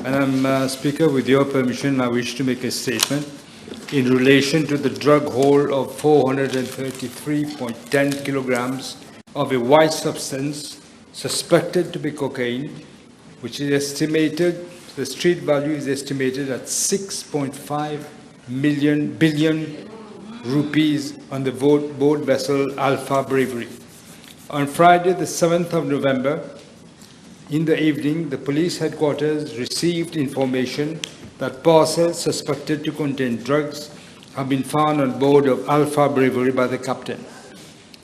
Madam Speaker, with your permission, I wish to make a statement in relation to the drug hold of 433.10 kilograms of a white substance suspected to be cocaine, which is estimated, the street value is estimated at 6.5 billion rupees on the boat vessel Alpha Bravery. On Friday, the 7th of November, in the evening, the police headquarters received information that parcels suspected to contain drugs have been found on board of Alpha Bravery by the captain.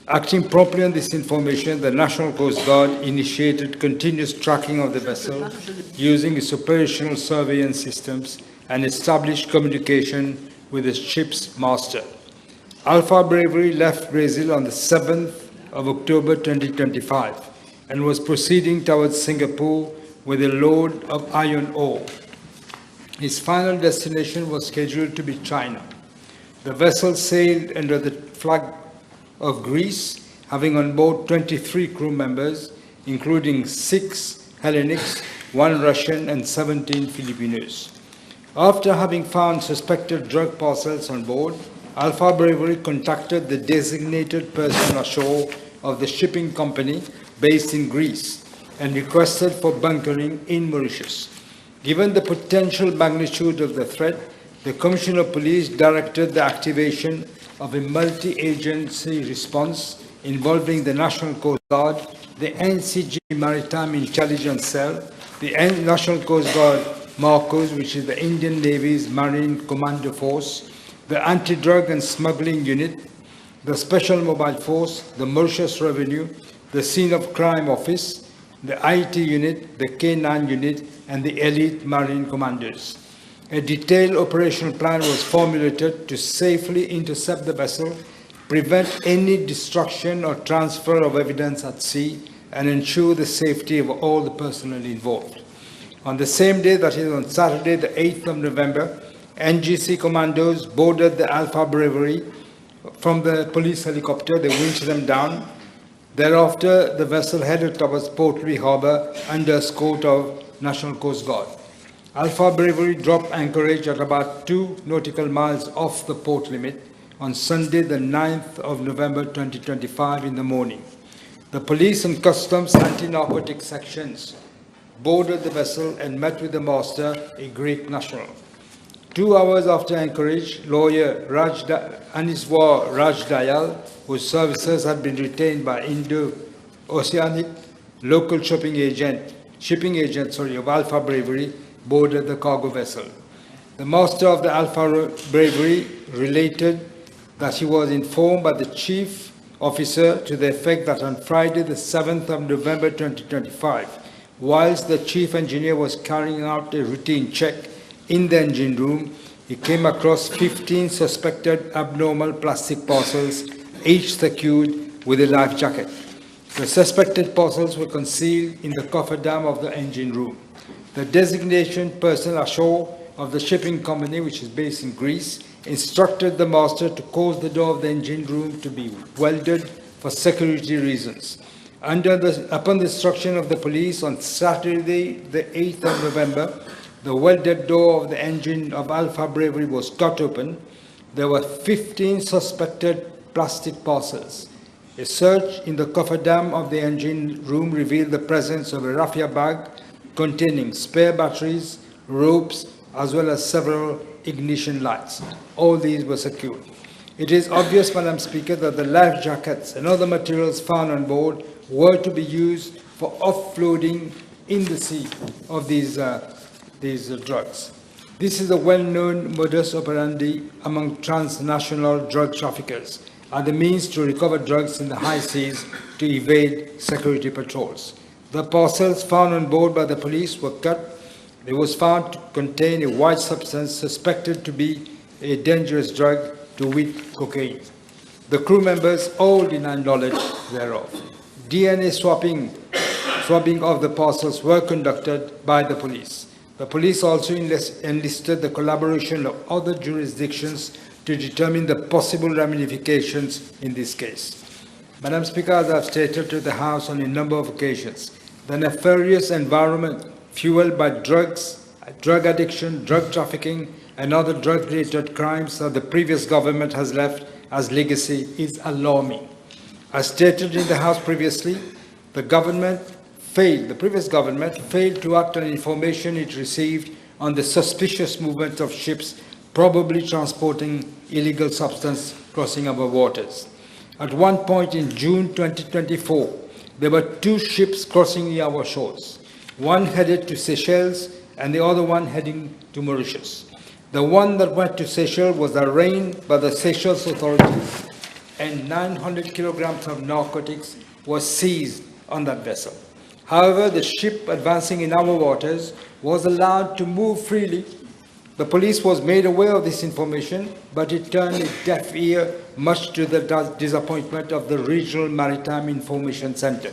Acting promptly on this information, the National Coast Guard initiated continuous tracking of the vessel using its operational surveillance systems and established communication with the ship's master. Alpha Bravery left Brazil on the 7th of October 2025 and was proceeding towards Singapore with a load of iron ore. His final destination was scheduled to be China. The vessel sailed under the flag of Greece, having on board 23 crew members, including 6 Hellenics, 1 Russian, and 17 Filipinos. After having found suspected drug parcels on board, Alpha Bravery contacted the designated person ashore of the shipping company based in Greece and requested for bunkering in Mauritius. Given the potential magnitude of the threat, the Commissioner of Police directed the activation of a multi-agency response involving the National Coast Guard, the NCG Maritime Intelligence Cell, the National Coast Guard Marcos, which is the Indian Navy's Marine Commando Force, the Anti-Drug and Smuggling Unit, the Special Mobile Force, the Mauritius Revenue, the Scene of Crime Office, the IT Unit, the K9 Unit, and the Elite Marine Commanders. A detailed operational plan was formulated to safely intercept the vessel, prevent any destruction or transfer of evidence at sea, and ensure the safety of all the personnel involved. On the same day, that is on Saturday, the 8th of November, NGC commandos boarded the Alpha Bravery from the police helicopter. They winched them down. Thereafter, the vessel headed towards Port Louis Harbour under escort of National Coast Guard. Alpha Bravery dropped anchorage at about 2 nautical miles off the port limit on Sunday, the 9th of November 2025 in the morning. The police and customs anti-narcotic sections boarded the vessel and met with the master, a Greek national. 2 hours after anchorage, lawyer Aniswar Rajdayal, whose services had been retained by Indo-Oceanic local shipping agent of Alpha Bravery, boarded the cargo vessel. The master of the Alpha Bravery related that he was informed by the chief officer to the effect that on Friday, the 7th of November 2025, whilst the chief engineer was carrying out a routine check in the engine room, he came across 15 suspected abnormal plastic parcels, each secured with a life jacket. The suspected parcels were concealed in the cofferdam of the engine room. The designation person ashore of the shipping company, which is based in Greece, instructed the master to cause the door of the engine room to be welded for security reasons. Upon the instruction of the police on Saturday, the 8th of November, the welded door of the engine of Alpha Bravery was cut open. There were 15 suspected plastic parcels. A search in the cofferdam of the engine room revealed the presence of a raffia bag containing spare batteries, ropes, as well as several ignition lights. All these were secured. It is obvious, Madam Speaker, that the life jackets and other materials found on board were to be used for offloading in the sea of these drugs. This is a well-known modus operandi among transnational drug traffickers and the means to recover drugs in the high seas to evade security patrols. The parcels found on board by the police were cut. It was found to contain a white substance suspected to be a dangerous drug, to wit, cocaine. The crew members all denied knowledge thereof. DNA swabbing of the parcels were conducted by the police. The police also enlisted the collaboration of other jurisdictions to determine the possible ramifications in this case. Madam Speaker, as I have stated to the House on a number of occasions, the nefarious environment fueled by drugs, drug addiction, drug trafficking, and other drug-related crimes that the previous government has left as legacy is alarming. As stated in the House previously, the previous government failed to act on information it received on the suspicious movement of ships probably transporting illegal substance crossing our waters. At one point in June 2024, there were 2 ships crossing our shores, one headed to Seychelles and the other one heading to Mauritius. The one that went to Seychelles was arraigned by the Seychelles authorities, and 900 kilograms of narcotics was seized on that vessel. However, the ship advancing in our waters was allowed to move freely. The police was made aware of this information, but it turned a deaf ear, much to the disappointment of the Regional Maritime Information Center,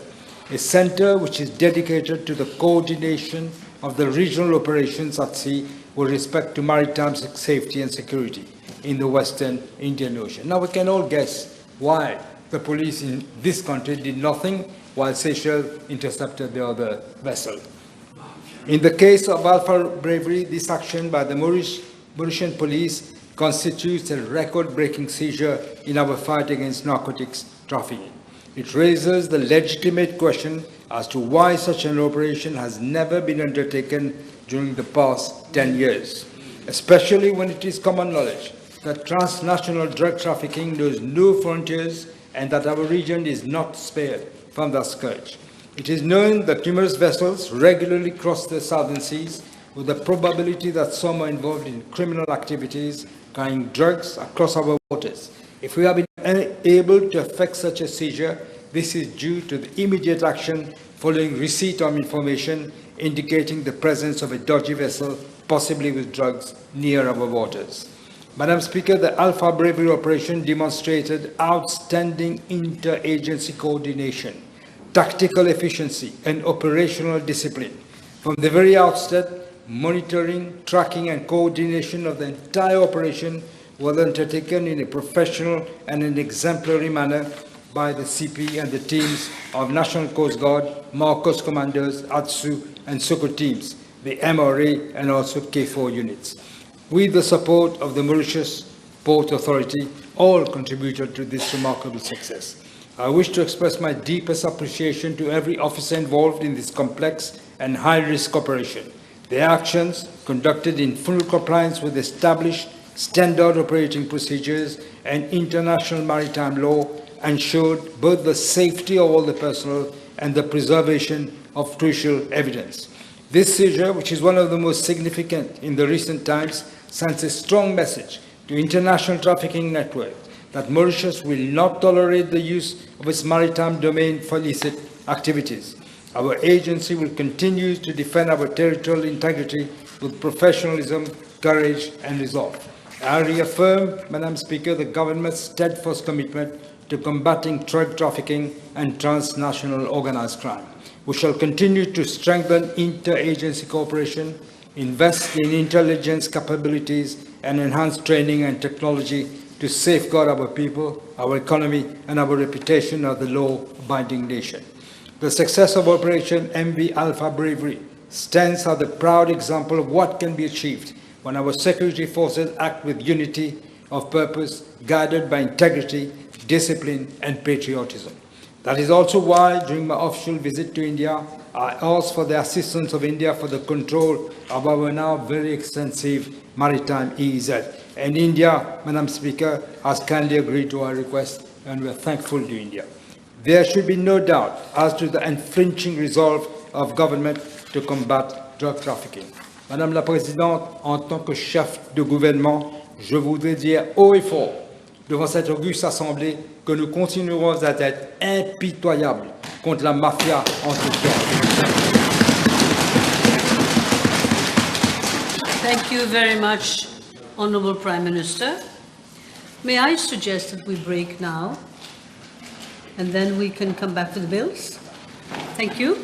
a center which is dedicated to the coordination of the regional operations at sea with respect to maritime safety and security in the Western Indian Ocean. Now, we can all guess why the police in this country did nothing while Seychelles intercepted the other vessel. In the case of Alpha Bravery, this action by the Mauritian police constitutes a record-breaking seizure in our fight against narcotics trafficking. It raises the legitimate question as to why such an operation has never been undertaken during the past 10 years, especially when it is common knowledge that transnational drug trafficking knows no frontiers and that our region is not spared from that scourge. It is known that numerous vessels regularly cross the southern seas with the probability that some are involved in criminal activities carrying drugs across our waters. If we have been unable to effect such a seizure, this is due to the immediate action following receipt of information indicating the presence of a dodgy vessel, possibly with drugs, near our waters. Madam Speaker, the Alpha Bravery operation demonstrated outstanding interagency coordination, tactical efficiency, and operational discipline. From the very outset, monitoring, tracking, and coordination of the entire operation was undertaken in a professional and an exemplary manner by the CP and the teams of National Coast Guard, Marcos Commandos, ATSU, and SOCO teams, the MRA, and also K4 units. With the support of the Mauritius Port Authority, all contributed to this remarkable success. I wish to express my deepest appreciation to every officer involved in this complex and high-risk operation. Their actions, conducted in full compliance with established standard operating procedures and international maritime law, ensured both the safety of all the personnel and the preservation of crucial evidence. This seizure, which is one of the most significant in the recent times, sends a strong message to international trafficking networks that Mauritius will not tolerate the use of its maritime domain for illicit activities. Our agency will continue to defend our territorial integrity with professionalism, courage, and resolve. I reaffirm, Madam Speaker, the government's steadfast commitment to combating drug trafficking and transnational organized crime. We shall continue to strengthen interagency cooperation, invest in intelligence capabilities, and enhance training and technology to safeguard our people, our economy, and our reputation as the law-abiding nation. The success of Operation MV Alpha Bravery stands as a proud example of what can be achieved when our security forces act with unity, of purpose, guided by integrity, discipline, and patriotism. That is also why, during my official visit to India, I asked for the assistance of India for the control of our now very extensive maritime EEZ. And India, Madam Speaker, has kindly agreed to our request, and we are thankful to India. There should be no doubt as to the unflinching resolve of government to combat drug trafficking. Madame la Présidente, en tant que chef de gouvernement, je voudrais dire haut et fort devant cette auguste Assemblée que nous continuerons à être impitoyables contre la mafia en tout temps. Thank you very much, Honourable Prime Minister. May I suggest that we break now, and then we can come back to the bills? Thank you.